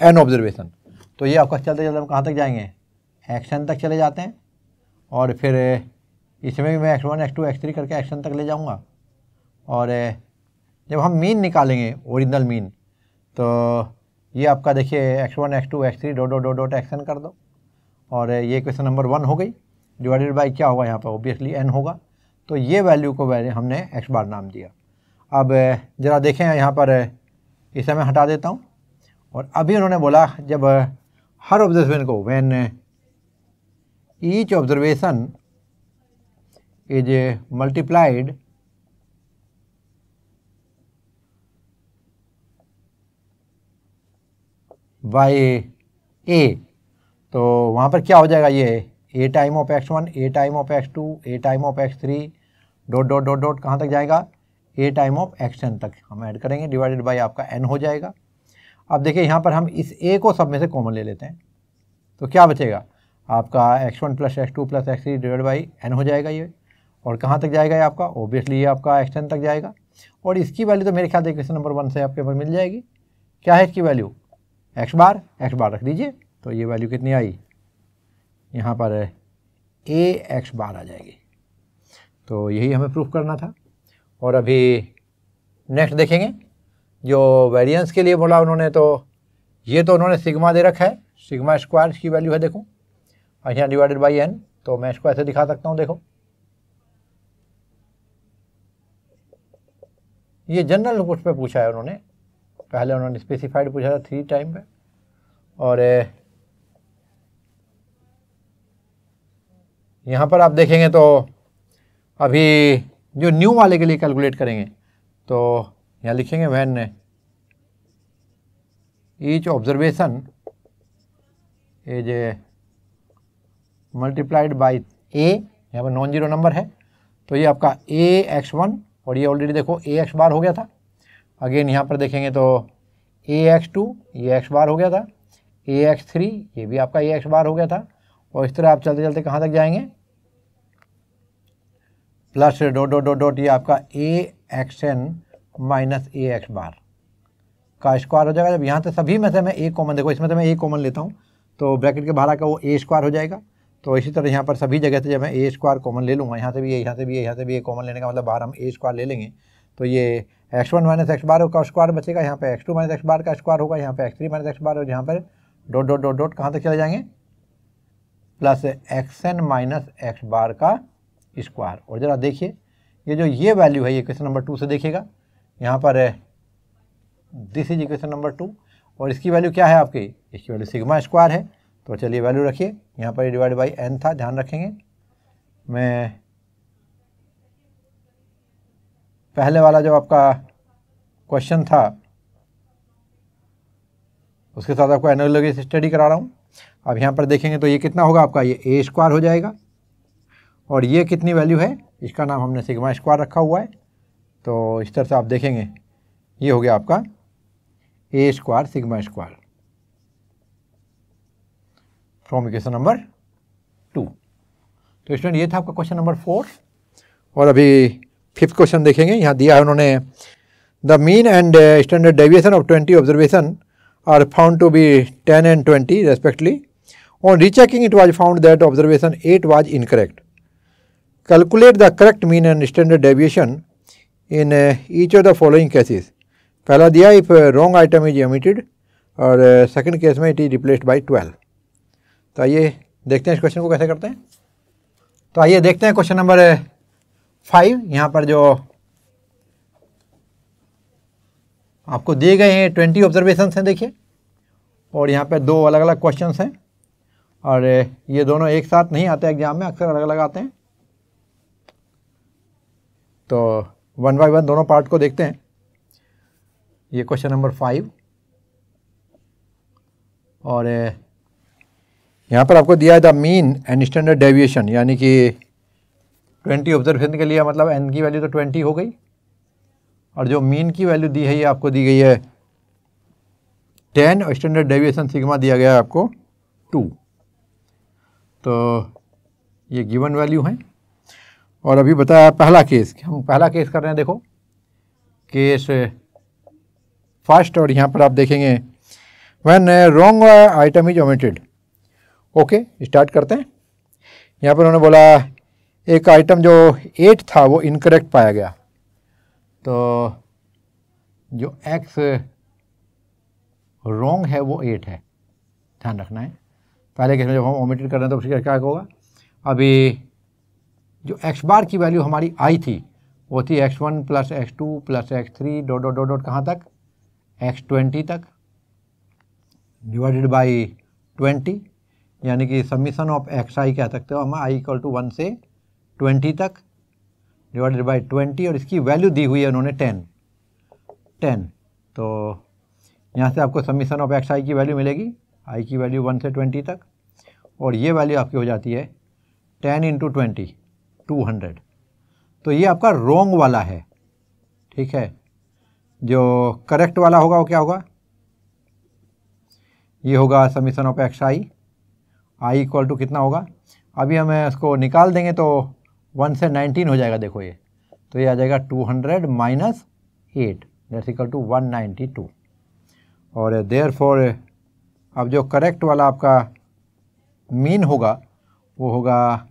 एन ऑब्जर्वेशन। तो ये आपका चलते चलते हम कहाँ तक जाएंगे, एक्शन तक चले जाते हैं और फिर इसमें भी मैं x1 x2 x3 करके एक्शन तक ले जाऊँगा। और जब हम मीन निकालेंगे ओरिजिनल मीन, तो ये आपका देखिए x1 x2 x3 dot action कर दो और ये क्वेश्चन नंबर 1 हो गई। डिवाइडेड बाई क्या होगा यहाँ पर, ऑब्वियसली n होगा। तो ये वैल्यू को हमने x बार नाम दिया। अब ज़रा देखें यहाँ पर, इसे मैं हटा देता हूँ। और अभी उन्होंने बोला जब हर ऑब्जर्वेशन को when each observation is multiplied by a, तो वहाँ पर क्या हो जाएगा, ये ए time of x1, A time of x2, A time of x3 dot dot dot dot कहाँ तक जाएगा, ए टाइम ऑफ xn तक हम ऐड करेंगे, डिवाइडेड बाई आपका n हो जाएगा। अब देखिए यहाँ पर हम इस a को सब में से कॉमन ले लेते हैं, तो क्या बचेगा आपका x1 plus x2 plus x3 divide by n हो जाएगा ये, और कहाँ तक जाएगा ये आपका, ओबियसली ये आपका xn तक जाएगा। और इसकी वैल्यू तो मेरे ख्याल से क्वेश्चन नंबर 1 से आपके पास मिल जाएगी। क्या है इसकी वैल्यू, x बार रख दीजिए, तो ये वैल्यू कितनी आई यहाँ पर a x बार आ जाएगी। तो यही हमें प्रूफ करना था। और अभी नेक्स्ट देखेंगे जो वेरिएंस के लिए बोला उन्होंने, तो ये तो उन्होंने सिग्मा दे रखा है, सिग्मा स्क्वायर की वैल्यू है देखो, और यहाँ डिवाइडेड बाई n, तो मैं इसको ऐसे दिखा सकता हूँ। देखो ये जनरल कुछ पे पूछा है उन्होंने, पहले उन्होंने स्पेसिफाइड पूछा था 3 टाइम पे, और यहाँ पर आप देखेंगे तो अभी जो न्यू वाले के लिए कैलकुलेट करेंगे तो यहाँ लिखेंगे when each observation is multiplied by A, यहाँ पर नॉन जीरो नंबर है, तो ये आपका ax1, और ये ऑलरेडी देखो ax बार हो गया था। अगेन यहाँ पर देखेंगे तो ax2 ये x बार हो गया था, ax3 ये भी आपका ax बार हो गया था, और इस तरह आप चलते चलते कहाँ तक जाएंगे, plus dot dot dot dot ये आपका axn माइनस ax बार का स्क्वायर हो जाएगा। जब यहाँ से सभी में से मैं a कॉमन, देखो इसमें से मैं a कॉमन लेता हूँ तो ब्रैकेट के बाहर का वो a स्क्वायर हो जाएगा। तो इसी तरह यहाँ पर सभी जगह से जब मैं a स्क्वायर कॉमन ले लूँगा, यहाँ से भी यहाँ से भी यहाँ से भी a कॉमन लेने का मतलब बाहर हम a स्क्वायर ले लेंगे, तो ये x1 माइनस एक्स बार का स्क्वायर बचेगा, यहाँ पे x2 माइनस एक्स बार का स्क्वायर होगा, यहाँ पे x3 माइनस एक्स बार, और यहाँ पर डॉट डॉट डॉट डॉट कहाँ तक चले जाएंगे, plus xn minus x bar का स्क्वायर। और ज़रा देखिए ये जो ये वैल्यू है ये क्वेश्चन नंबर 2 से देखिएगा, यहाँ पर दिस इज इक्वेशन नंबर 2, और इसकी वैल्यू क्या है आपकी, इसकी वैल्यू सिग्मा स्क्वायर है। तो चलिए वैल्यू रखिए, यहाँ पर डिवाइड बाई n था, ध्यान रखेंगे। मैं पहले वाला जो आपका क्वेश्चन था उसके साथ आपको एनालॉजी स्टडी करा रहा हूँ। अब यहाँ पर देखेंगे तो ये कितना होगा आपका, ये a स्क्वायर हो जाएगा, और ये कितनी वैल्यू है, इसका नाम हमने सिग्मा स्क्वायर रखा हुआ है। तो इस तरह से आप देखेंगे ये हो गया आपका a square sigma square from equation number 2। तो स्टूडेंट ये था आपका क्वेश्चन नंबर 4। और अभी 5th क्वेश्चन देखेंगे। यहाँ दिया है उन्होंने, the mean and standard deviation of 20 observation are found to be 10 and 20 respectively. On rechecking it was found that observation 8 was incorrect. Calculate the correct mean and standard deviation in each of the following cases. पहला दिया if wrong item is omitted, और second case में it is replaced by 12। तो आइए देखते हैं इस question को कैसे करते हैं। तो आइए देखते हैं क्वेश्चन नंबर 5। यहाँ पर जो आपको दिए गए हैं 20 ऑब्जर्वेशन हैं देखिए, और यहाँ पे 2 अलग अलग क्वेश्चन हैं, और ये दोनों एक साथ नहीं आते एग्जाम में, अक्सर अलग अलग आते हैं। तो 1 by 1 दोनों पार्ट को देखते हैं। ये क्वेश्चन नंबर 5, और यहाँ पर आपको दिया है the mean and standard deviation, यानी कि 20 ऑब्जर्वेशन के लिए मतलब n की वैल्यू तो 20 हो गई, और जो मीन की वैल्यू दी है ये आपको दी गई है 10, और स्टैंडर्ड डेविएशन सिग्मा दिया गया है आपको 2। तो ये गिवन वैल्यू हैं। और अभी बताया पहला केस, हम पहला केस कर रहे हैं। देखो केस फर्स्ट, और यहाँ पर आप देखेंगे when wrong item is omitted. Okay, start करते हैं। यहाँ पर उन्होंने बोला एक आइटम जो 8 था वो इनकरेक्ट पाया गया, तो जो x रॉन्ग है वो 8 है, ध्यान रखना है। पहले केस में जब हम ओमिटेड कर रहे हैं तो उसका क्या होगा, अभी जो x बार की वैल्यू हमारी आई थी वो थी x1 plus x2 plus x3 dot dot dot dot कहाँ तक, x20 तक, डिवाइडेड बाई 20, यानी कि समीशन ऑफ xi कह सकते हो हम, i इक्वल टू 1 से 20 तक, डिवाइडेड बाई 20, और इसकी वैल्यू दी हुई है उन्होंने 10। तो यहाँ से आपको समीशन ऑफ xi की वैल्यू मिलेगी, i की वैल्यू 1 से 20 तक, और ये वैल्यू आपकी हो जाती है 10 इंटू 20 200। तो ये आपका रोंग वाला है, ठीक है। जो करेक्ट वाला होगा वो क्या होगा, ये होगा summation of x i equal to कितना होगा, अभी हम इसको निकाल देंगे तो 1 से 19 हो जाएगा, देखो ये, तो ये आ जाएगा 200 माइनस 8 दैट्स इक्वल टू 192। और देयरफॉर अब जो करेक्ट वाला आपका मीन होगा वो होगा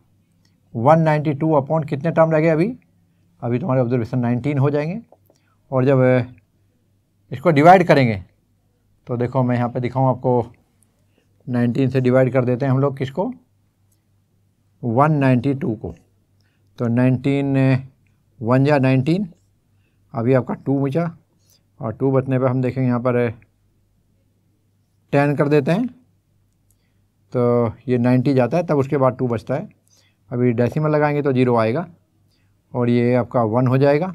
192 अपॉन कितने टर्म रह गए अभी तुम्हारे ऑब्जर्वेशन 19 हो जाएंगे। और जब इसको डिवाइड करेंगे तो देखो मैं यहाँ पे दिखाऊँ आपको, 19 से डिवाइड कर देते हैं हम लोग किसको, 192 को। तो 19 1 जा 19, अभी आपका 2 बचा, और 2 बचने पे हम देखेंगे यहाँ पर 10 कर देते हैं तो ये 90 जाता है, तब उसके बाद 2 बचता है। अभी डेसिमल लगाएंगे तो 0 आएगा, और ये आपका 1 हो जाएगा,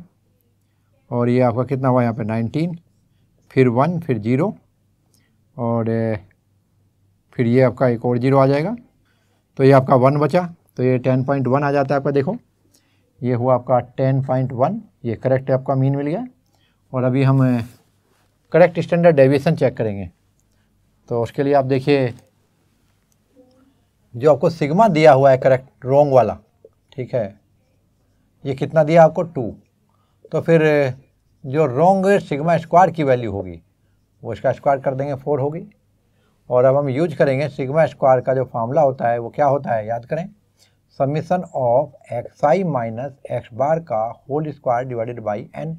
और ये आपका कितना हुआ यहाँ पे 19, फिर 1, फिर 0, और फिर ये आपका एक और 0 आ जाएगा, तो ये आपका 1 बचा, तो ये 10.1 आ जाता है आपका। देखो ये हुआ आपका 10.1, ये करेक्ट है, आपका मीन मिल गया। और अभी हम करेक्ट स्टैंडर्ड डेविएशन चेक करेंगे, तो उसके लिए आप देखिए जो आपको सिग्मा दिया हुआ है करेक्ट रोंग वाला, ठीक है, ये कितना दिया आपको 2, तो फिर जो रोंग सिग्मा स्क्वायर की वैल्यू होगी वो इसका स्क्वायर कर देंगे 4 होगी। और अब हम यूज करेंगे सिग्मा स्क्वायर का जो फार्मूला होता है वो क्या होता है, याद करें, summation of x i minus x bar का whole square divided by n.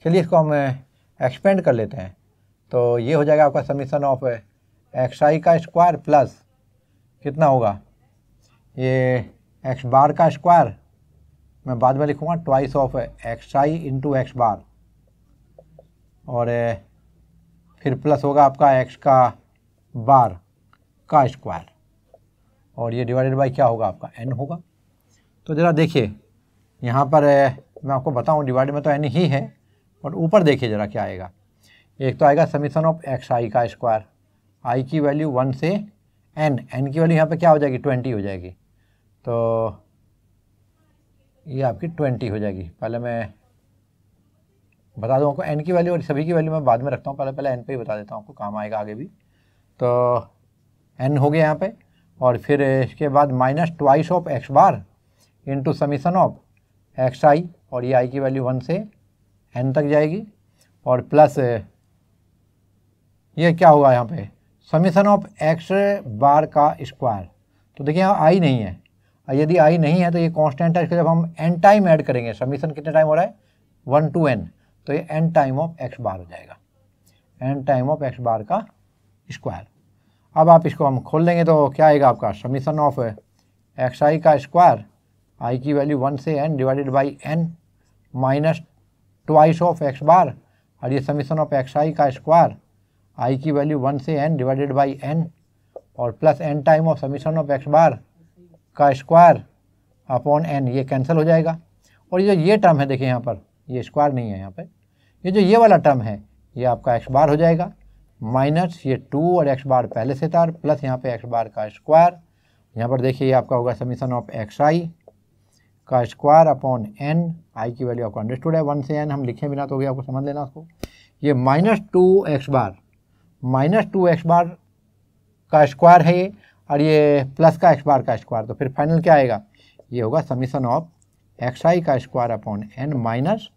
चलिए इसको हम एक्सपेंड कर लेते हैं, तो ये हो जाएगा आपका समीशन ऑफ एक्स आई का स्क्वायर प्लस कितना होगा, ये एक्स बार का स्क्वायर मैं बाद में लिखूँगा twice of x i into x bar, और फिर प्लस होगा आपका एक्स का बार का स्क्वायर, और ये डिवाइडेड बाई क्या होगा आपका एन होगा। तो ज़रा देखिए यहाँ पर मैं आपको बताऊँ डिवाइड में तो एन ही है, और ऊपर देखिए ज़रा क्या आएगा। एक तो आएगा समीशन ऑफ एक्स आई का स्क्वायर, आई की वैल्यू 1 से एन की वैल्यू यहाँ पे क्या हो जाएगी 20 हो जाएगी, तो ये आपकी 20 हो जाएगी। पहले मैं बता दूँ आपको एन की वैल्यू, और सभी की वैल्यू मैं बाद में रखता हूँ, पहले एन पे ही बता देता हूँ, आपको काम आएगा आगे भी। तो एन हो गया यहाँ पे, और फिर इसके बाद minus twice of x bar into summation of x i, और ये आई की वैल्यू 1 से एन तक जाएगी, और प्लस ये क्या होगा यहाँ पे समीशन ऑफ एक्स बार का स्क्वायर। तो देखिए यहाँ आई नहीं है, और यदि आई नहीं है तो ये कांस्टेंट है, इसको जब हम एन टाइम ऐड करेंगे, समीशन कितने टाइम हो रहा है 1 to n, तो ये एन टाइम ऑफ एक्स बार हो जाएगा, N time of x bar का स्क्वायर। अब आप इसको हम खोल देंगे तो क्या आएगा आपका समीशन ऑफ एक्स आई का स्क्वायर, आई की वैल्यू 1 से n divided by n minus twice of x bar, और ये समीशन ऑफ एक्स आई का स्क्वायर, आई की वैल्यू 1 से n डिवाइडेड बाई n, और plus n time of summation of x bar का स्क्वायर अपॉन n, ये cancel हो जाएगा। और ये जो ये टर्म है देखिए यहाँ पर ये स्क्वायर नहीं है, यहाँ पे ये जो ये वाला टर्म है ये आपका एक्स बार हो जाएगा, माइनस ये 2 और एक्स बार पहले से था, प्लस यहाँ पे एक्स बार का स्क्वायर, यहाँ पर देखिए ये आपका होगा समीशन ऑफ एक्स आई का स्क्वायर अपॉन n, आई की वैल्यू आपको अंडरस्टूड है 1 से n, हम लिखे बिना तो हो गया, आपको समझ लेना उसको। ये माइनस 2 एक्स बार का स्क्वायर है ये, और ये प्लस का एक्स बार का स्क्वायर, तो फिर फाइनल क्या आएगा, ये होगा समीशन ऑफ एक्स आई का square upon n minus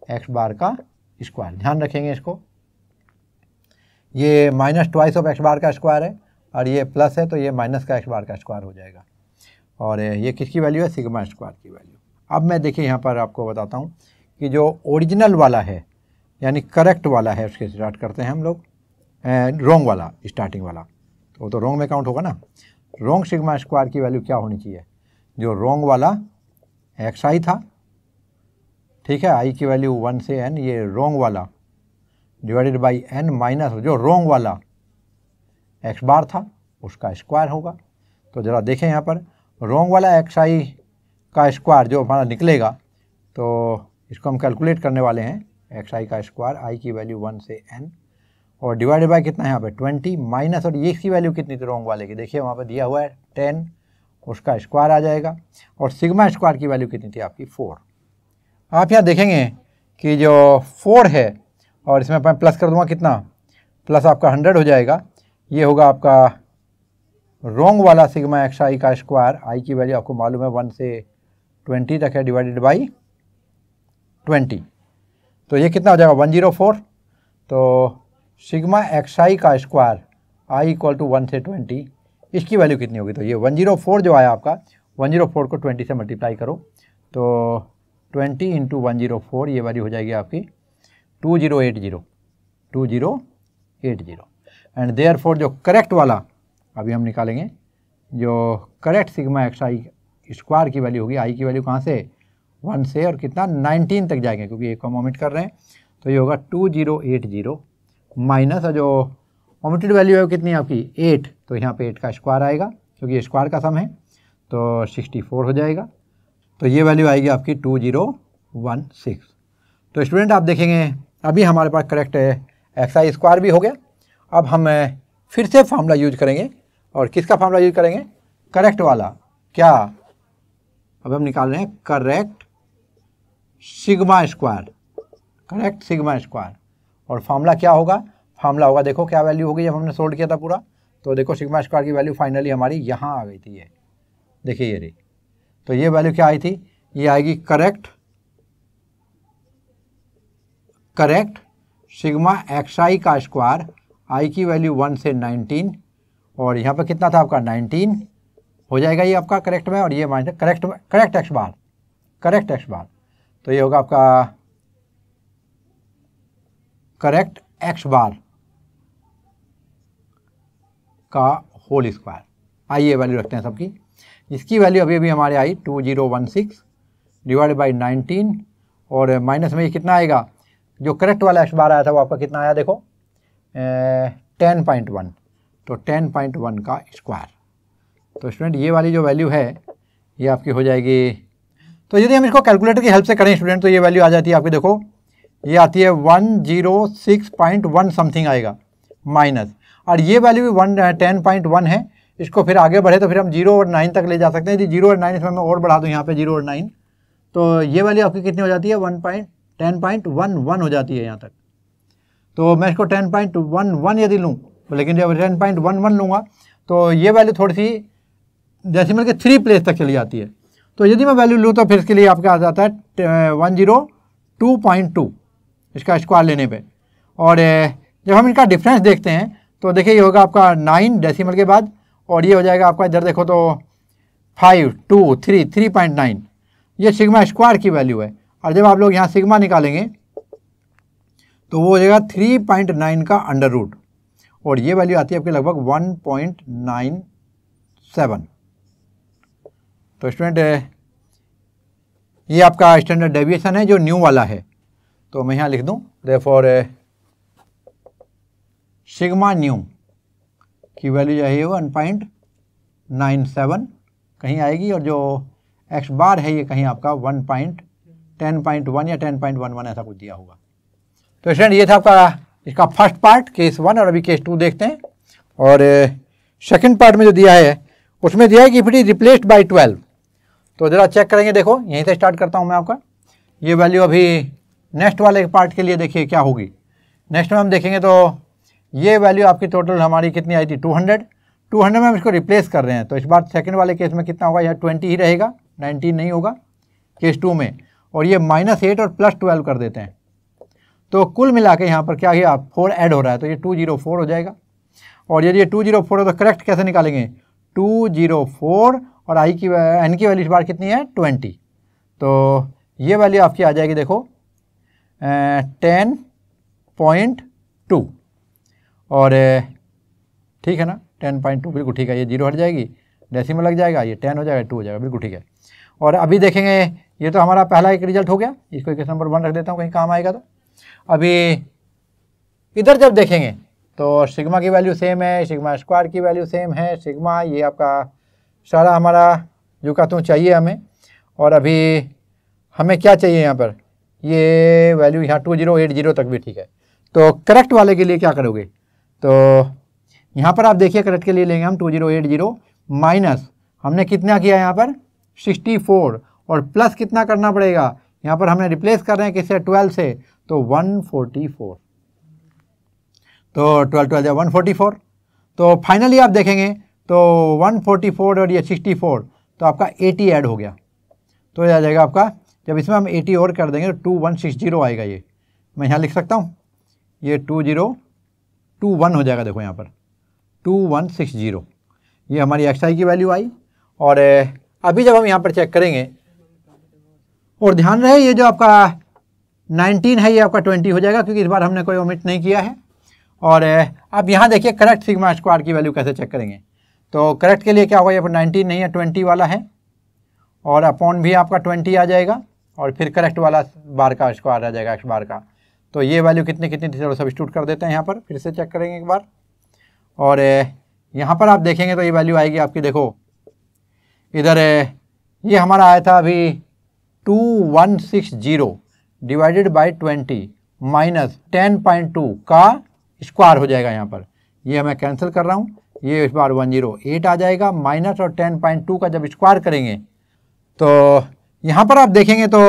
x bar का स्क्वायर। ध्यान रखेंगे इसको, ये minus twice of x bar का स्क्वायर है, और ये प्लस है तो ये माइनस का एक्स बार का स्क्वायर हो जाएगा, और ये किसकी वैल्यू है सिग्मा स्क्वायर की वैल्यू। अब मैं देखिए यहाँ पर आपको बताता हूँ कि जो ओरिजिनल वाला है यानी करेक्ट वाला है उसके स्टार्ट करते हैं हम लोग, रोंग वाला स्टार्टिंग वाला, तो वो तो रोंग में काउंट होगा ना। रोंग सिग्मा स्क्वायर की वैल्यू क्या होनी चाहिए, जो रोंग वाला एक्स आई था, ठीक है, आई की वैल्यू 1 से n, ये रोंग वाला डिवाइडेड बाई n माइनस जो रोंग वाला एक्स बार था उसका स्क्वायर होगा। तो ज़रा देखें यहाँ पर रोंग वाला एक्स आई का स्क्वायर जो हमारा निकलेगा, तो इसको हम कैलकुलेट करने वाले हैं, एक्स आई का स्क्वायर, आई की वैल्यू 1 से n, और डिवाइडेड बाई कितना है यहाँ पे 20 माइनस, और ये इसकी वैल्यू कितनी थी रोंग वाले की, देखिए वहाँ पे दिया हुआ है 10 उसका स्क्वायर आ जाएगा। और सिग्मा स्क्वायर की वैल्यू कितनी थी आपकी 4। आप यहाँ देखेंगे कि जो 4 है और इसमें मैं प्लस कर दूंगा कितना, प्लस आपका 100 हो जाएगा। ये होगा आपका रोंग वाला सिग्मा एक्स आई का स्क्वायर। आई की वैल्यू आपको मालूम है 1 से 20 तक है, डिवाइडेड बाई 20। तो ये कितना हो जाएगा 104। तो सिग्मा एक्स आई का स्क्वायर आई इक्वल टू 1 से 20, इसकी वैल्यू कितनी होगी? तो ये 104 जो आया आपका, 104 को 20 से मल्टीप्लाई करो तो 20 इंटू 104 ये वैल्यू हो जाएगी आपकी 2080 एंड देयरफॉर जो करेक्ट वाला अभी हम निकालेंगे, जो correct sigma x i square की वैल्यू होगी, आई की वैल्यू कहाँ से 1 से और कितना 19 तक जाएंगे क्योंकि एक हम ओमिट कर रहे हैं। तो ये होगा 2080 माइनस जो ओमिटेड वैल्यू है कितनी आपकी 8, तो यहाँ पे 8 का स्क्वायर आएगा क्योंकि ये स्क्वायर का सम है, तो 64 हो जाएगा। तो ये वैल्यू आएगी आपकी 2016। तो स्टूडेंट आप देखेंगे अभी हमारे पास करेक्ट एक्स आई स्क्वायर भी हो गया। अब हम फिर से फार्मूला यूज करेंगे, और किसका फार्मूला यूज करेंगे? करेक्ट वाला। क्या? अब हम निकाल रहे हैं correct sigma square, correct sigma square. और फार्मूला क्या होगा? फार्मूला होगा, देखो क्या वैल्यू होगी जब हमने सोल्व किया था पूरा, तो देखो सिग्मा स्क्वायर की वैल्यू फाइनली हमारी यहाँ आ गई थी। ये देखिए ये रही। तो ये वैल्यू क्या आई थी? ये आएगी करेक्ट सिग्मा एक्स आई का स्क्वायर, आई की वैल्यू 1 से 19 और यहाँ पर कितना था आपका 19 हो जाएगा ये आपका करेक्ट में, और ये माइनस करेक्ट एक्स बार। तो ये होगा आपका करेक्ट एक्स बार का होल स्क्वायर। आइए वैल्यू रखते हैं सबकी। इसकी वैल्यू अभी हमारे आई 2016 डिवाइडेड बाई 19 और माइनस में ये कितना आएगा? जो करेक्ट वाला एक्स बार आया था वो आपका कितना आया देखो 10.1, तो 10.1 का स्क्वायर। तो स्टूडेंट ये वाली जो वैल्यू है ये आपकी हो जाएगी। तो यदि हम इसको कैलकुलेटर की हेल्प से करें स्टूडेंट तो ये वैल्यू आ जाती है आपकी, देखो ये आती है 106.1 समथिंग आएगा माइनस, और ये वैल्यू भी 10.1 है। इसको फिर आगे बढ़े तो फिर हम 0 और 9 तक ले जा सकते हैं। यदि 0 और 9 इसमें मैं और बढ़ा दूँ यहाँ पे 0 और 9, तो ये वैल्यू आपकी कितनी हो जाती है 10.11 हो जाती है यहाँ तक। तो मैं इसको 10.11 यदि लूँ, लेकिन जब 10.11 लूँगा तो ये वैल्यू थोड़ी सी डेसिमल के 3 प्लेस तक चली जाती है। तो यदि मैं वैल्यू लूँ तो फिर इसके लिए आपका आ जाता है 102.2 इसका स्क्वायर लेने पे। और जब हम इनका डिफरेंस देखते हैं तो देखिए ये होगा आपका 9 डेसिमल के बाद, और ये हो जाएगा आपका इधर देखो तो 5, 2, 3, 3.9। ये सिग्मा स्क्वायर की वैल्यू है, और जब आप लोग यहाँ सिग्मा निकालेंगे तो वो हो जाएगा 3.9 का अंडर रूट, और ये वैल्यू आती है आपकी लगभग 1.97। तो स्टूडेंट ये आपका स्टैंडर्ड डेविएशन है जो न्यू वाला है। तो मैं यहाँ लिख दूँ देयरफॉर सिग्मा न्यू की वैल्यू जो है 1.97 कहीं आएगी, और जो एक्स बार है ये कहीं आपका 10.1 या 10.11 ऐसा कुछ दिया होगा। तो स्टूडेंट ये था आपका इसका फर्स्ट पार्ट केस 1, और अभी केस 2 देखते हैं। और सेकंड पार्ट में जो दिया है उसमें दिया है कि if it is replaced by 12, तो ज़रा चेक करेंगे। देखो यहीं से स्टार्ट करता हूँ मैं आपका। ये वैल्यू अभी नेक्स्ट वाले पार्ट के लिए देखिए क्या होगी। नेक्स्ट में हम देखेंगे तो ये वैल्यू आपकी टोटल हमारी कितनी आई थी 200 में हम इसको रिप्लेस कर रहे हैं। तो इस बार सेकंड वाले केस में कितना होगा? यहाँ 20 ही रहेगा, 19 नहीं होगा केस 2 में। और ये -8 और +12 कर देते हैं, तो कुल मिला के यहाँ पर क्या है 4 ऐड हो रहा है, तो ये 204 हो जाएगा। और यदि ये 204 है तो करेक्ट कैसे निकालेंगे? 204 और आई की एन की वैल्यू इस बार कितनी है 20, तो ये वैल्यू आपकी आ जाएगी देखो 10.2। और ठीक है ना 10.2 बिल्कुल ठीक है। ये 0 हट जाएगी, डेसिमल लग जाएगा, ये 10 हो जाएगा, 2 हो जाएगा, बिल्कुल ठीक है। और अभी देखेंगे ये तो हमारा पहला एक रिजल्ट हो गया, इसको इक्वेशन नंबर 1 रख देता हूँ कहीं काम आएगा। तो अभी इधर जब देखेंगे तो सिग्मा की वैल्यू सेम है, सिग्मा स्क्वायर की वैल्यू सेम है, सिग्मा ये आपका सारा हमारा जो कहता हूँ चाहिए हमें। और अभी हमें क्या चाहिए यहाँ पर? ये वैल्यू यहाँ 2080 तक भी ठीक है। तो करेक्ट वाले के लिए क्या करोगे? तो यहाँ पर आप देखिए करेक्ट के लिए लेंगे हम 2080 माइनस हमने कितना किया यहाँ पर 64, और प्लस कितना करना पड़ेगा, यहाँ पर हमने रिप्लेस कर रहे हैं किससे, 12 से, तो 144, तो 12 12 144। तो फाइनली आप देखेंगे तो 144 और ये 64, तो आपका 80 ऐड हो गया, तो ये आ जाएगा आपका, जब इसमें हम 80 और कर देंगे तो 2160 आएगा। ये मैं यहाँ लिख सकता हूँ, ये 2021 हो जाएगा, देखो यहाँ पर 2160, ये हमारी XI की वैल्यू आई। और अभी जब हम यहाँ पर चेक करेंगे, और ध्यान रहे ये जो आपका 19 है ये आपका 20 हो जाएगा, क्योंकि इस बार हमने कोई ओमिट नहीं किया है। और अब यहाँ देखिए करेक्ट सिग्मा स्क्वायर की वैल्यू कैसे चेक करेंगे। तो करेक्ट के लिए क्या होगा, यहाँ पर 19 नहीं है, 20 वाला है, और अपॉन भी आपका 20 आ जाएगा, और फिर करेक्ट वाला बार का स्क्वायर आ जाएगा, x बार का। तो ये वैल्यू कितनी कितनी थी, चलो सब्स्टिट्यूट कर देते हैं यहाँ पर, फिर से चेक करेंगे एक बार। और यहाँ पर आप देखेंगे तो ये वैल्यू आएगी आपकी, देखो इधर ये हमारा आया था अभी 2160 डिवाइडेड बाई 20 माइनस 10.2 का स्क्वायर हो जाएगा यहाँ पर, ये मैं कैंसिल कर रहा हूँ, ये इस बार 108 आ जाएगा, माइनस और 10.2 का जब स्क्वायर करेंगे तो यहाँ पर आप देखेंगे तो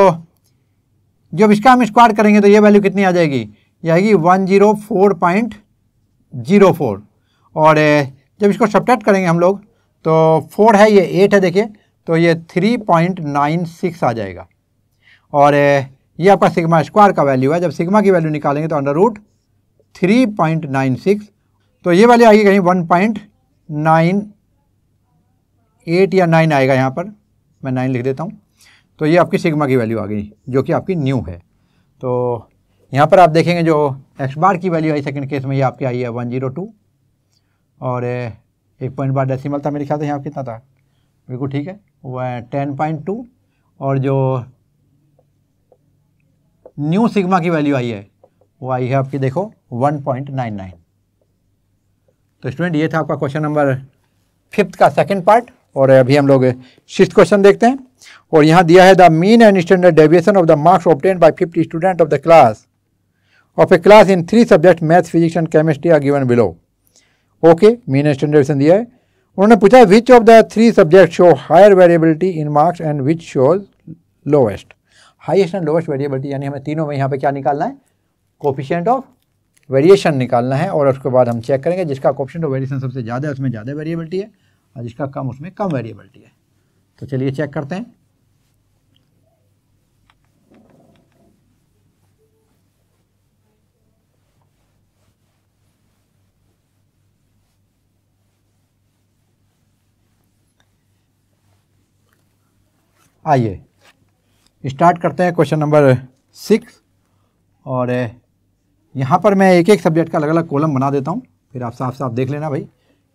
जब इसका हम स्क्वायर करेंगे तो ये वैल्यू कितनी आ जाएगी, ये आएगी 104.04। और जब इसको सब्ट्रैक्ट करेंगे हम लोग तो 4 है, ये 8 है, देखिए तो ये 3.96 आ जाएगा। और ये आपका सिग्मा स्क्वायर का वैल्यू है। जब सिग्मा की वैल्यू निकालेंगे तो √3.96, तो ये वैल्यू आएगी कहीं 1.98 या 9 आएगा, यहाँ पर मैं 9 लिख देता हूँ। तो ये आपकी सिग्मा की वैल्यू आ गई, जो कि आपकी न्यू है। तो यहाँ पर आप देखेंगे जो x बार की वैल्यू आई सेकंड केस में, ये आपकी आई है 102, और एक पॉइंट बार डेसिमल था मेरे ख्याल से, यहाँ कितना था, बिल्कुल ठीक है, वो है 10.2, और जो न्यू सिग्मा की वैल्यू आई है वो आई है आपकी, देखो 1.99। तो स्टूडेंट ये था आपका क्वेश्चन नंबर 5th का सेकंड पार्ट। और अभी हम लोग 6th क्वेश्चन देखते हैं। और यहाँ दिया है the mean and standard deviation of the marks obtained by 50 student of the class of a class in 3 subject math, physics and chemistry are given below. Okay, mean and standard deviation दिया है। उन्होंने पूछा which of the 3 subject show higher variability in marks and which shows lowest. Highest and lowest variability, यानी हमें तीनों में यहाँ पे क्या निकालना है, कोफिशिएंट ऑफ वेरिएशन निकालना है। और उसके बाद हम चेक करेंगे जिसका कोफिशिएंट ऑफ वेरिएशन सबसे ज़्यादा है उसमें ज़्यादा वेरिएबिलिटी है, और जिसका कम उसमें कम वेरिएबिलिटी है। तो चलिए चेक करते हैं। आइए स्टार्ट करते हैं क्वेश्चन नंबर 6। और यहाँ पर मैं एक एक सब्जेक्ट का अलग अलग कॉलम बना देता हूँ, फिर आप साफ साफ देख लेना भाई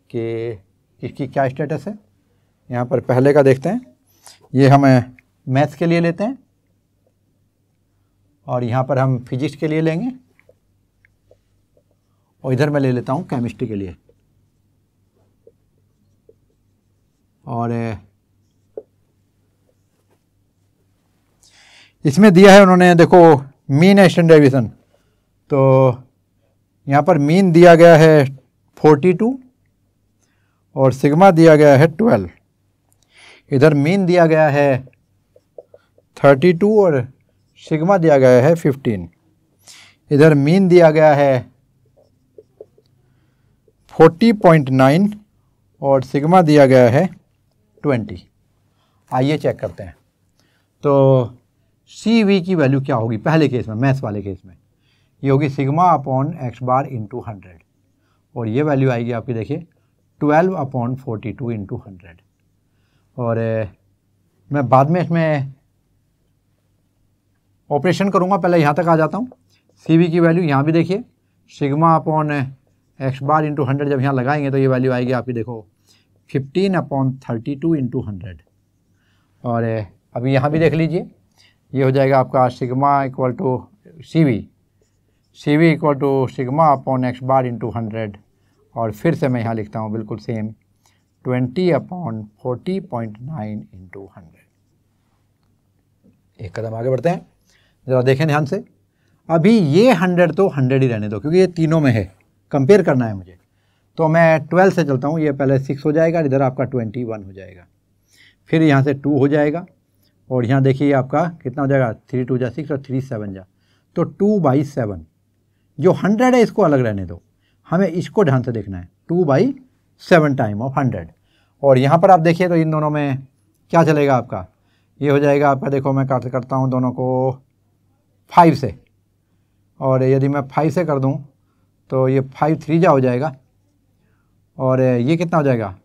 कि किसकी क्या स्टेटस है। यहाँ पर पहले का देखते हैं, ये हम मैथ्स के लिए लेते हैं, और यहाँ पर हम फिजिक्स के लिए लेंगे, और इधर मैं ले लेता हूँ केमिस्ट्री के लिए। और इसमें दिया है उन्होंने, देखो मीन है स्टैंडर्ड डेविएशन, तो यहाँ पर मीन दिया गया है 42 और सिग्मा दिया गया है 12। इधर मीन दिया गया है 32 और सिग्मा दिया गया है 15। इधर मीन दिया गया है 40.9 और सिग्मा दिया गया है 20। आइए चेक करते हैं। तो CV की वैल्यू क्या होगी पहले केस में, मैथ्स वाले केस में, ये होगी sigma upon x bar into 100, और ये वैल्यू आएगी आपकी, देखिए 12 अपॉन 42 इंटू 100। और मैं बाद में इसमें ऑपरेशन करूँगा, पहले यहाँ तक आ जाता हूँ। CV की वैल्यू यहाँ भी देखिए, sigma upon x bar into 100 जब यहाँ लगाएंगे तो ये वैल्यू आएगी आपकी, देखो 15 अपॉन 32 इंटू 100। और अभी यहाँ भी देख लीजिए, ये हो जाएगा आपका sigma equal to CV equal to sigma upon x bar into 100। और फिर से मैं यहाँ लिखता हूँ बिल्कुल सेम 20 अपॉन 40.9 इंटू 100। एक कदम आगे बढ़ते हैं, ज़रा देखें ध्यान से। अभी ये 100 तो 100 ही रहने दो, क्योंकि ये तीनों में है, कंपेयर करना है मुझे। तो मैं 12 से चलता हूँ, ये पहले 6 हो जाएगा, इधर आपका 21 हो जाएगा। फिर यहाँ से 2 हो जाएगा, और यहाँ देखिए आपका कितना हो जाएगा, 3 2 जा 6 और 3 7 जा, तो 2/7। जो 100 है इसको अलग रहने दो, हमें इसको ध्यान से देखना है, 2/7 टाइम ऑफ 100। और यहाँ पर आप देखिए तो इन दोनों में क्या चलेगा आपका, ये हो जाएगा आपका, देखो मैं काट करता हूँ दोनों को 5 से, और यदि मैं 5 से कर दूँ तो ये 5 3 जा हो जाएगा, और ये कितना हो जाएगा,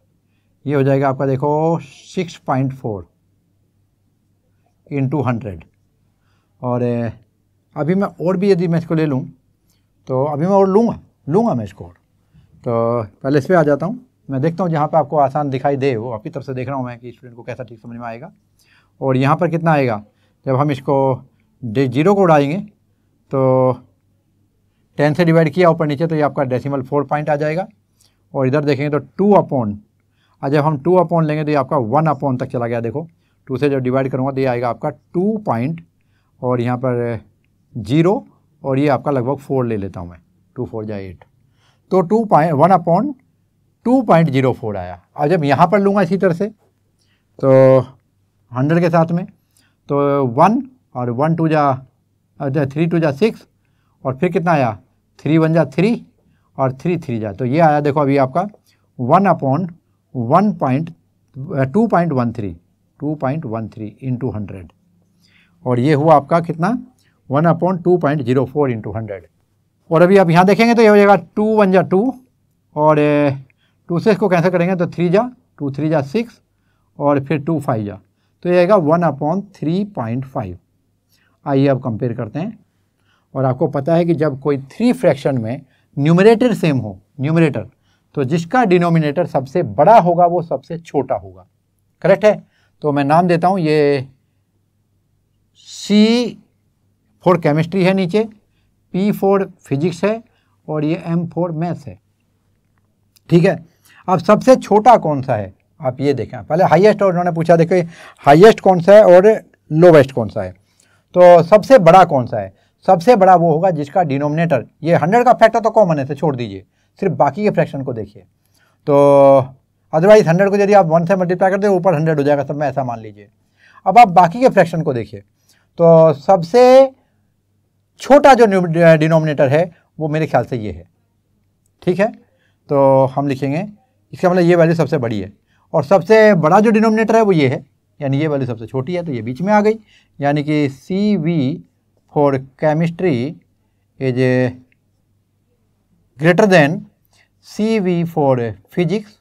ये हो जाएगा आपका देखो 6.4 इंटू 100। और अभी मैं और भी यदि मैं इसको ले लूँ तो अभी मैं और लूँगा मैं इसको। तो पहले इस पर आ जाता हूँ, मैं देखता हूँ जहाँ पे आपको आसान दिखाई दे, वो आपकी तरफ से देख रहा हूँ मैं कि स्टूडेंट को कैसा ठीक समझ में आएगा। और यहाँ पर कितना आएगा, जब हम इसको 0 को उड़ाएंगे तो 10 से डिवाइड किया ऊपर नीचे, तो ये आपका डेसिमल 4 पॉइंट आ जाएगा। और इधर देखेंगे तो 2 अपॉन, और जब हम 2 अपॉन लेंगे तो ये आपका 1 अपॉन तक चला गया। देखो 2 से जब डिवाइड करूँगा तो ये आएगा आपका 2 पॉइंट, और यहाँ पर 0, और ये आपका लगभग 4 ले लेता हूँ मैं, 2 4 जा 8, तो 1 अपॉन 2.04 आया। अब जब यहाँ पर लूँगा इसी तरह से तो 100 के साथ में, तो 1 और 1 2 जा 3 2 जा 6, और फिर कितना आया, 3 1 जा 3 और 3 3 जा, तो ये आया देखो अभी आपका 1 अपॉन 2.13 इंटू 100, और ये हुआ आपका कितना, 1 अपॉन 2.04 इंटू 100। और अभी आप यहाँ देखेंगे तो ये हो जाएगा 2 1 जा 2, और 2 से इसको कैंसिल करेंगे तो 3 जा 2 3 जा 6, और फिर 2 5 जा, तो ये आएगा 1 अपॉन 3.5। आइए अब कंपेयर करते हैं। और आपको पता है कि जब कोई 3 फ्रैक्शन में न्यूमरेटर सेम हो, न्यूमरेटर, तो जिसका डिनोमिनेटर सबसे बड़ा होगा वो सबसे छोटा होगा, करेक्ट है। तो मैं नाम देता हूँ, ये C फॉर केमिस्ट्री है नीचे, P फॉर फिजिक्स है, और ये M फॉर मैथ्स है, ठीक है। अब सबसे छोटा कौन सा है आप ये देखें, पहले हाईएस्ट, और उन्होंने पूछा देखिए हाईएस्ट कौन सा है और लोवेस्ट कौन सा है। तो सबसे बड़ा कौन सा है, सबसे बड़ा वो होगा जिसका डिनोमिनेटर, ये 100 का फैक्टर तो कॉमन है, तो छोड़ दीजिए, सिर्फ बाकी के फ्रैक्शन को देखिए। तो अदरवाइज 100 को यदि आप 1 से मल्टीप्लाई करते हो ऊपर 100 हो जाएगा, सब में ऐसा मान लीजिए। अब आप बाकी के फ्रैक्शन को देखिए, तो सबसे छोटा जो डिनोमिनेटर है वो मेरे ख्याल से ये है, ठीक है। तो हम लिखेंगे, इसका मतलब ये वैल्यू सबसे बड़ी है, और सबसे बड़ा जो डिनोमिनेटर है वो ये है, यानी ये वैल्यू सबसे छोटी है, तो ये बीच में आ गई, यानी कि CV for chemistry is greater than CV for physics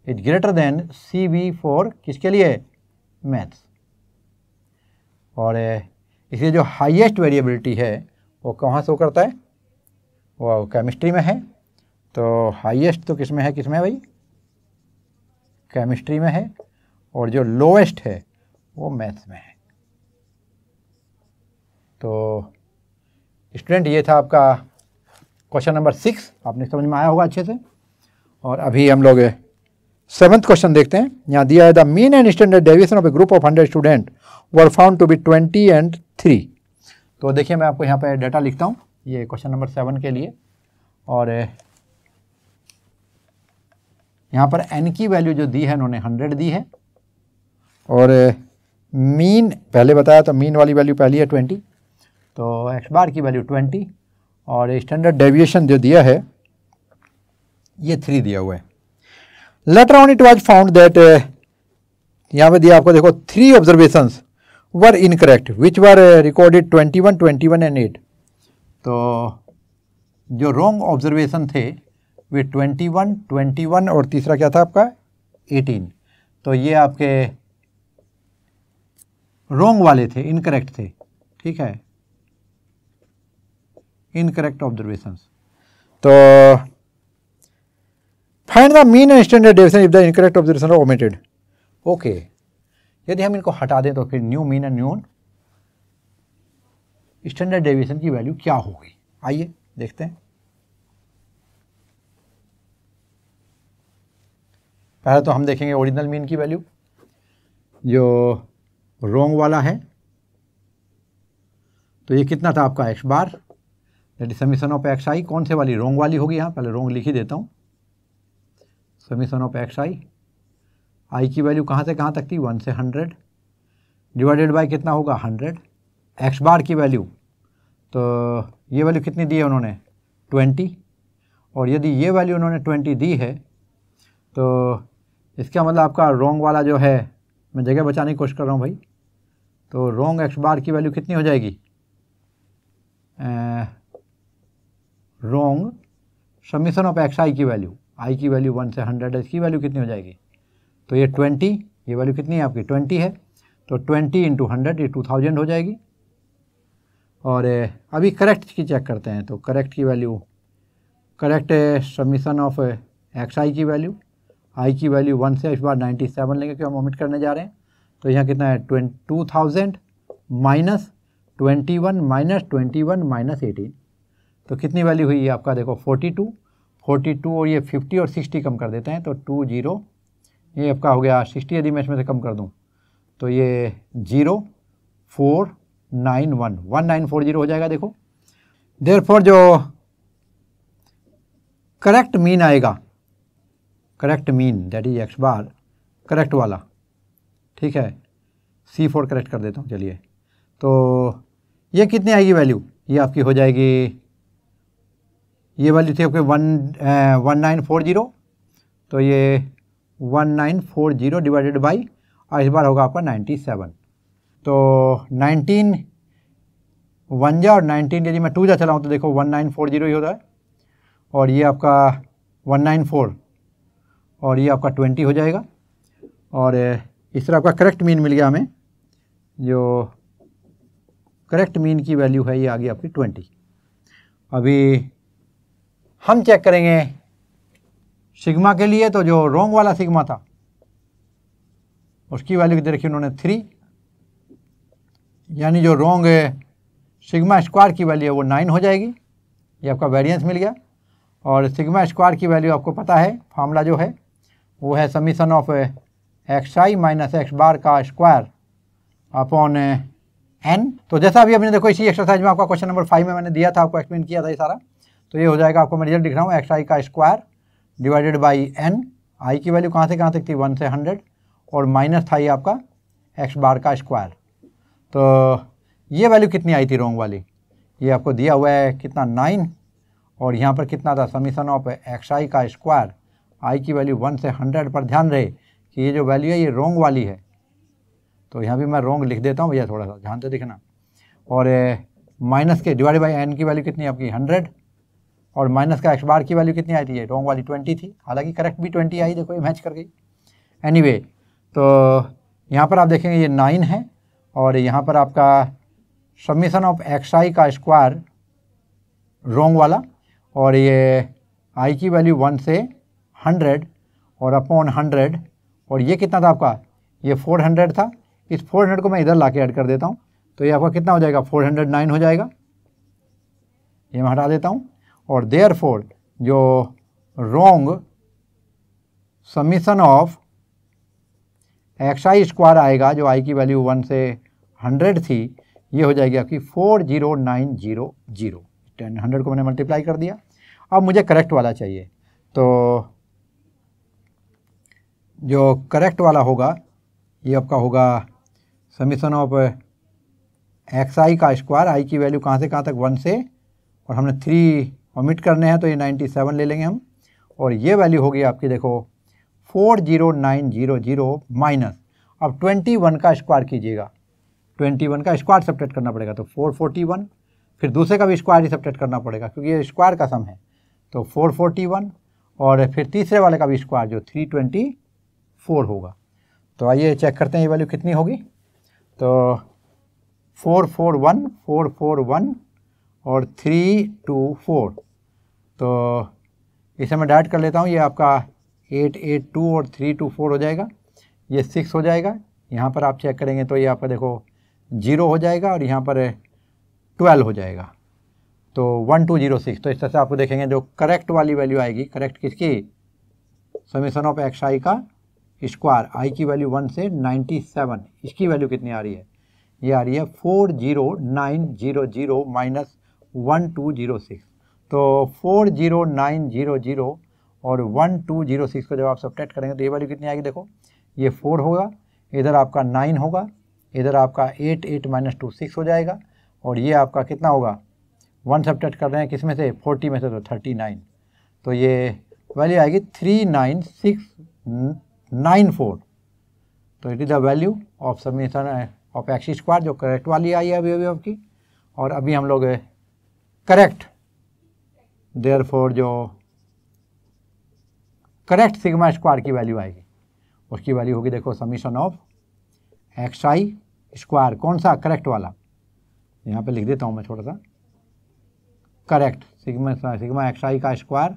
is greater than CV for किसके लिए, मैथ्स। और इसलिए जो हाईएस्ट वेरिएबिलिटी है वो कहाँ शो करता है, वो केमिस्ट्री में है। तो हाईएस्ट तो किस में है भाई, केमिस्ट्री में है, और जो लोएस्ट है वो मैथ्स में है। तो स्टूडेंट ये था आपका क्वेश्चन नंबर 6, आपने समझ में आया होगा अच्छे से। और अभी हम लोग 7th क्वेश्चन देखते हैं। यहाँ दिया है the mean and standard deviation of a group of 100 student were found to be 20 and 3। तो देखिए मैं आपको यहाँ पे डाटा लिखता हूँ, ये क्वेश्चन नंबर 7 के लिए। और यहाँ पर n की वैल्यू जो दी है उन्होंने 100 दी है, और मीन पहले बताया तो मीन वाली वैल्यू पहली है 20, तो x बार की वैल्यू 20, और स्टैंडर्ड डेविएशन जो दिया है ये 3 दिया हुआ है। Later on it was found that, यहाँ पे दिया आपको देखो 3 observations were incorrect which were recorded 21 21 and 8। तो जो रॉन्ग ऑब्जर्वेशन थे वे 21 21 और तीसरा क्या था आपका 18। तो ये आपके रॉन्ग वाले थे, इनकरेक्ट थे, ठीक है, इनकरेक्ट ऑब्जर्वेशंस। तो find the mean and standard deviation if the incorrect observation are omitted. Okay, यदि हम इनको हटा दें तो फिर new mean and new standard deviation की वैल्यू क्या होगी, आइए देखते हैं। पहले तो हम देखेंगे ओरिजिनल मीन की वैल्यू, जो रोंग वाला है, तो ये कितना था आपका x bar, that is summation of x i. कौन से वाली, रोंग वाली होगी, यहाँ पहले रोंग लिख ही देता हूँ, समीशन ऑफ एक्स आई, आई की वैल्यू कहाँ से कहाँ तक थी, 1 से 100 डिवाइडेड बाय कितना होगा 100। एक्स बार की वैल्यू, तो ये वैल्यू कितनी दी है उन्होंने 20, और यदि ये वैल्यू उन्होंने 20 दी है तो इसका मतलब आपका रोंग वाला जो है, मैं जगह बचाने की कोशिश कर रहा हूँ भाई, तो रोंग एक्स बार की वैल्यू कितनी हो जाएगी, रोंग समीशन ऑफ एक्स आई की वैल्यू 1 से 100 है, इसकी वैल्यू कितनी हो जाएगी, तो ये 20, ये वैल्यू कितनी है आपकी 20 है, तो 20 × 100 ये 2000 हो जाएगी। और अभी करेक्ट की चेक करते हैं, तो करेक्ट की value, correct summation of x i की वैल्यू 1 से इस बार 97 लेंगे क्योंकि हम ओमिट करने जा रहे हैं, तो यहाँ कितना है 2000 माइनस 21 माइनस 21 माइनस 18, तो कितनी वैल्यू हुई है आपका, देखो 42 और ये 50 और 60 कम कर देते हैं, तो 20 ये आपका हो गया 60, यदि मैं इसमें से कम कर दूँ तो ये 1940 हो जाएगा। देखो देयरफॉर जो करेक्ट मीन आएगा, correct mean that is x bar correct वाला, ठीक है, C4 करेक्ट कर देता हूँ चलिए, तो ये कितनी आएगी वैल्यू, ये आपकी हो जाएगी, ये वैल्यू थी आपके 1940, तो ये 1940 डिवाइडेड बाई, और इस बार होगा आपका 97, तो 19 1 जा और 19 यदि मैं 2 जा चलाऊँ तो देखो 1940 ही होता है, और ये आपका 194 और ये आपका 20 हो जाएगा, और इस तरह आपका करेक्ट मीन मिल गया हमें, जो करेक्ट मीन की वैल्यू है ये आ गई आपकी 20। अभी हम चेक करेंगे सिग्मा के लिए, तो जो रोंग वाला सिग्मा था उसकी वैल्यू दे रखी उन्होंने 3, यानी जो रोंग सिग्मा स्क्वायर की वैल्यू है वो 9 हो जाएगी, ये आपका वेरिएंस मिल गया। और सिग्मा स्क्वायर की वैल्यू आपको पता है, फार्मूला जो है वो है summation of x i minus x bar का स्क्वायर अपॉन एन। तो जैसा अभी आपने देखो इसी एक्सरसाइज में आपका क्वेश्चन नंबर 5 में मैंने दिया था, आपको एक्सप्लेन किया था ये सारा, तो ये हो जाएगा, आपको मैं रिजल्ट दिख रहा हूँ, एक्स आई का स्क्वायर डिवाइडेड बाई एन, आई की वैल्यू कहाँ से कहाँ तक थी 1 से 100, और माइनस था ये आपका एक्स बार का स्क्वायर। तो ये वैल्यू कितनी आई थी रोंग वाली, ये आपको दिया हुआ है कितना 9, और यहाँ पर कितना था समीशन ऑफ एक्स आई का स्क्वायर, आई की वैल्यू 1 से 100 पर ध्यान रहे कि ये जो वैल्यू है ये रोंग वाली है, तो यहाँ भी मैं रोंग लिख देता हूँ भैया, थोड़ा सा ध्यान से दिखना, और माइनस के डिवाइड बाई एन की वैल्यू कितनी आपकी 100, और माइनस का एक्स बार की वैल्यू कितनी आई थी, ये रोंग वाली 20 थी, हालांकि करेक्ट भी 20 आई, देखो ये मैच कर गई। एनीवे, तो यहाँ पर आप देखेंगे ये 9 है, और यहाँ पर आपका समीशन ऑफ एक्स आई का स्क्वायर रोंग वाला, और ये आई की वैल्यू 1 से 100 और अपॉन 100, और ये कितना था आपका, ये 400 था, इस 400 को मैं इधर ला के ऐड कर देता हूँ, तो ये आपका कितना हो जाएगा 409 हो जाएगा, ये मैं हटा देता हूँ। और देयरफॉर जो wrong summation of x i square आएगा, जो आई की वैल्यू 1 से 100 थी, ये हो जाएगी आपकी 40900, 100 को मैंने मल्टीप्लाई कर दिया। अब मुझे करेक्ट वाला चाहिए, तो जो करेक्ट वाला होगा ये आपका होगा समीशन ऑफ एक्स आई का स्क्वायर, आई की वैल्यू कहाँ से कहाँ तक 1 से, और हमने 3 ओमिट करने हैं तो ये 97 ले लेंगे हम, और ये वैल्यू होगी आपकी देखो 40900 माइनस, अब 21 का स्क्वायर कीजिएगा, 21 का स्क्वायर सब्ट्रैक्ट करना पड़ेगा, तो 441, फिर दूसरे का भी स्क्वायर ही सब्ट्रैक्ट करना पड़ेगा क्योंकि ये स्क्वायर का सम है, तो 441, और फिर तीसरे वाले का भी स्क्वायर जो 324 होगा। तो आइए चेक करते हैं ये वैल्यू कितनी होगी, तो 441 और 324, तो इसे मैं डाइट कर लेता हूँ, ये आपका 882 और 324 हो जाएगा, ये 6 हो जाएगा, यहाँ पर आप चेक करेंगे तो ये आपका देखो 0 हो जाएगा, और यहाँ पर 12 हो जाएगा, तो 1206। तो इस तरह से आपको देखेंगे जो करेक्ट वाली वैल्यू आएगी, करेक्ट किसकी, समीशन ऑफ एक्स आई का स्क्वायर, आई की वैल्यू 1 से 97, इसकी वैल्यू कितनी आ रही है, ये आ रही है 40900 माइनस 1206, तो 40900 और 1206 को जब आप सब्ट्रैक्ट करेंगे तो ये वैल्यू कितनी आएगी, देखो ये 4 होगा, इधर आपका 9 होगा, इधर आपका 8, 8 माइनस 2 6 हो जाएगा, और ये आपका कितना होगा, 1 सब्ट्रैक्ट कर रहे हैं किस में से, 40 में से, तो 39। तो ये वैल्यू आएगी 39694। तो it is the value of summation of x square, जो करेक्ट वाली आई है अभी आपकी। और अभी हम लोग करेक्ट, देयरफॉर जो करेक्ट सिग्मा स्क्वायर की वैल्यू आएगी, उसकी वैल्यू होगी, देखो, summation of x i square. कौन सा, करेक्ट वाला, यहाँ पे लिख देता हूँ मैं थोड़ा सा, करेक्ट सिग्मा एक्स आई का स्क्वायर,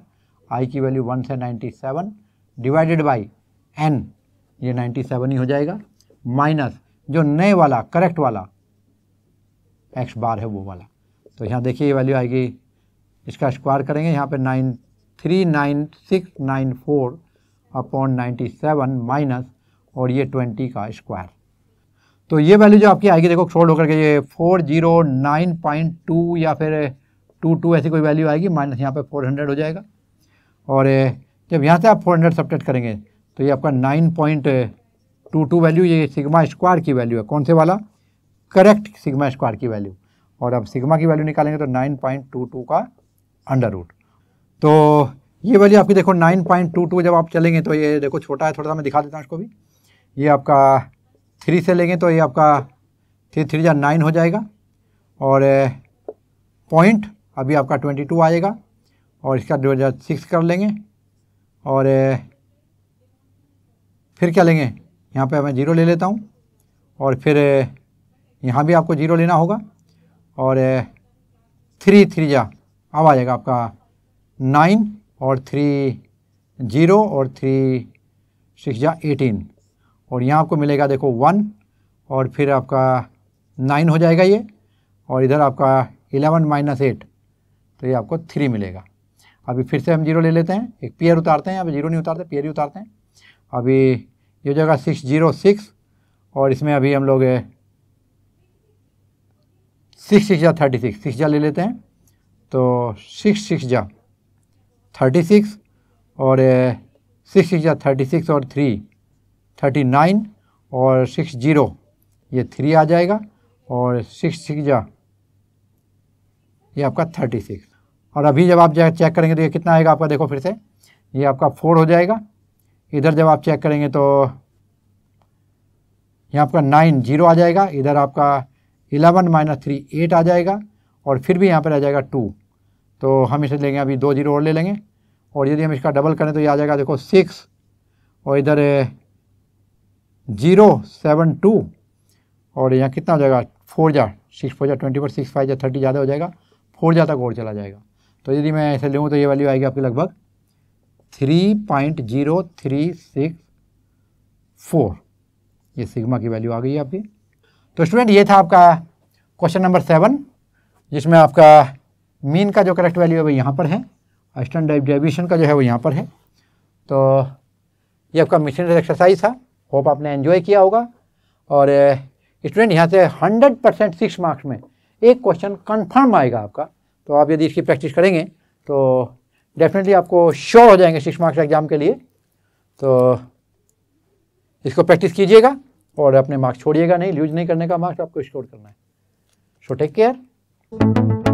आई की वैल्यू 1 से 97 डिवाइडेड बाई एन, ये 97 ही हो जाएगा, माइनस जो नए वाला करेक्ट वाला एक्स बार है वो वाला। तो यहाँ देखिए ये वैल्यू आएगी, इसका स्क्वायर करेंगे यहाँ पे 39694 अपॉन 97 माइनस, और ये 20 का स्क्वायर। तो ये वैल्यू जो आपकी आएगी, देखो सोल्व होकर के ये 409.2 या फिर 22 ऐसी कोई वैल्यू आएगी, माइनस यहाँ पे 400 हो जाएगा। और जब यहाँ से आप 400 सब्ट्रैक्ट करेंगे तो ये आपका 9.22 वैल्यू, ये सिग्मा स्क्वायर की वैल्यू है। कौन से वाला, करेक्ट सिग्मा स्क्वायर की वैल्यू। और अब सिग्मा की वैल्यू निकालेंगे तो 9.22 का अंडर रूट। तो ये वैल्यू आपकी देखो 9.22 जब आप चलेंगे तो ये देखो छोटा है थोड़ा सा, मैं दिखा देता हूँ इसको भी। ये आपका 3 से लेंगे तो ये आपका 3 या 9 हो जाएगा, और पॉइंट अभी आपका 22 आएगा, और इसका 6 कर लेंगे, और फिर क्या लेंगे, यहाँ पे मैं 0 ले लेता हूँ, और फिर यहाँ भी आपको 0 लेना होगा, और 3 जा अब आ जाएगा आपका 9, और 3 0, और 3 6 जा 18, और यहाँ आपको मिलेगा देखो 1, और फिर आपका 9 हो जाएगा ये, और इधर आपका 11 माइनस 8, तो ये आपको 3 मिलेगा। अभी फिर से हम 0 ले लेते हैं, एक पेयर उतारते हैं, यहाँ पे 0 नहीं उतारते, पेयर ही उतारते हैं। अभी ये हो जाएगा 606, और इसमें अभी हम लोग 6 6 जा 36, 6 जा ले लेते हैं, तो 6 6 जा 36, और 6 6 जा 36 और 3 39, और 6 0 ये 3 आ जाएगा, और 6 6 जा ये आपका 36। और अभी जब आप चेक करेंगे तो ये कितना आएगा आपका, देखो फिर से ये आपका 4 हो जाएगा। इधर जब आप चेक करेंगे तो यहाँ आपका 9 0 आ जाएगा, इधर आपका 11 माइनस 3 8 आ जाएगा, और फिर भी यहाँ पर आ जाएगा 2, तो हम इसे लेंगे अभी 2 0 और ले लेंगे, और यदि हम इसका डबल करें तो ये आ जाएगा देखो 6, और इधर 0 7 2, और यहाँ कितना हो जाएगा 4 जा 6 4 जा 24, 6 5 जा 30 ज़्यादा हो जाएगा, 4 जा तक और चला जाएगा। तो यदि मैं ऐसे लूँ तो ये वैल्यू आएगी आपकी लगभग 3.0364, ये सिग्मा की वैल्यू आ गई है आपकी। तो स्टूडेंट ये था आपका क्वेश्चन नंबर 7, जिसमें आपका मीन का जो करेक्ट वैल्यू है वो यहाँ पर है, स्टैंडर्ड डेविएशन का जो है वो यहाँ पर है। तो ये आपका मिशन एक्सरसाइज था, होप आपने एंजॉय किया होगा। और स्टूडेंट यहाँ से 100% 6 मार्क्स में एक क्वेश्चन कंफर्म आएगा आपका। तो आप यदि इसकी प्रैक्टिस करेंगे तो डेफिनेटली आपको श्योर हो जाएंगे 6 मार्क्स एग्जाम के लिए। तो इसको प्रैक्टिस कीजिएगा और अपने मार्क्स छोड़िएगा नहीं, लूज नहीं करने का, मार्क्स आपको स्कोर करना है। So take care.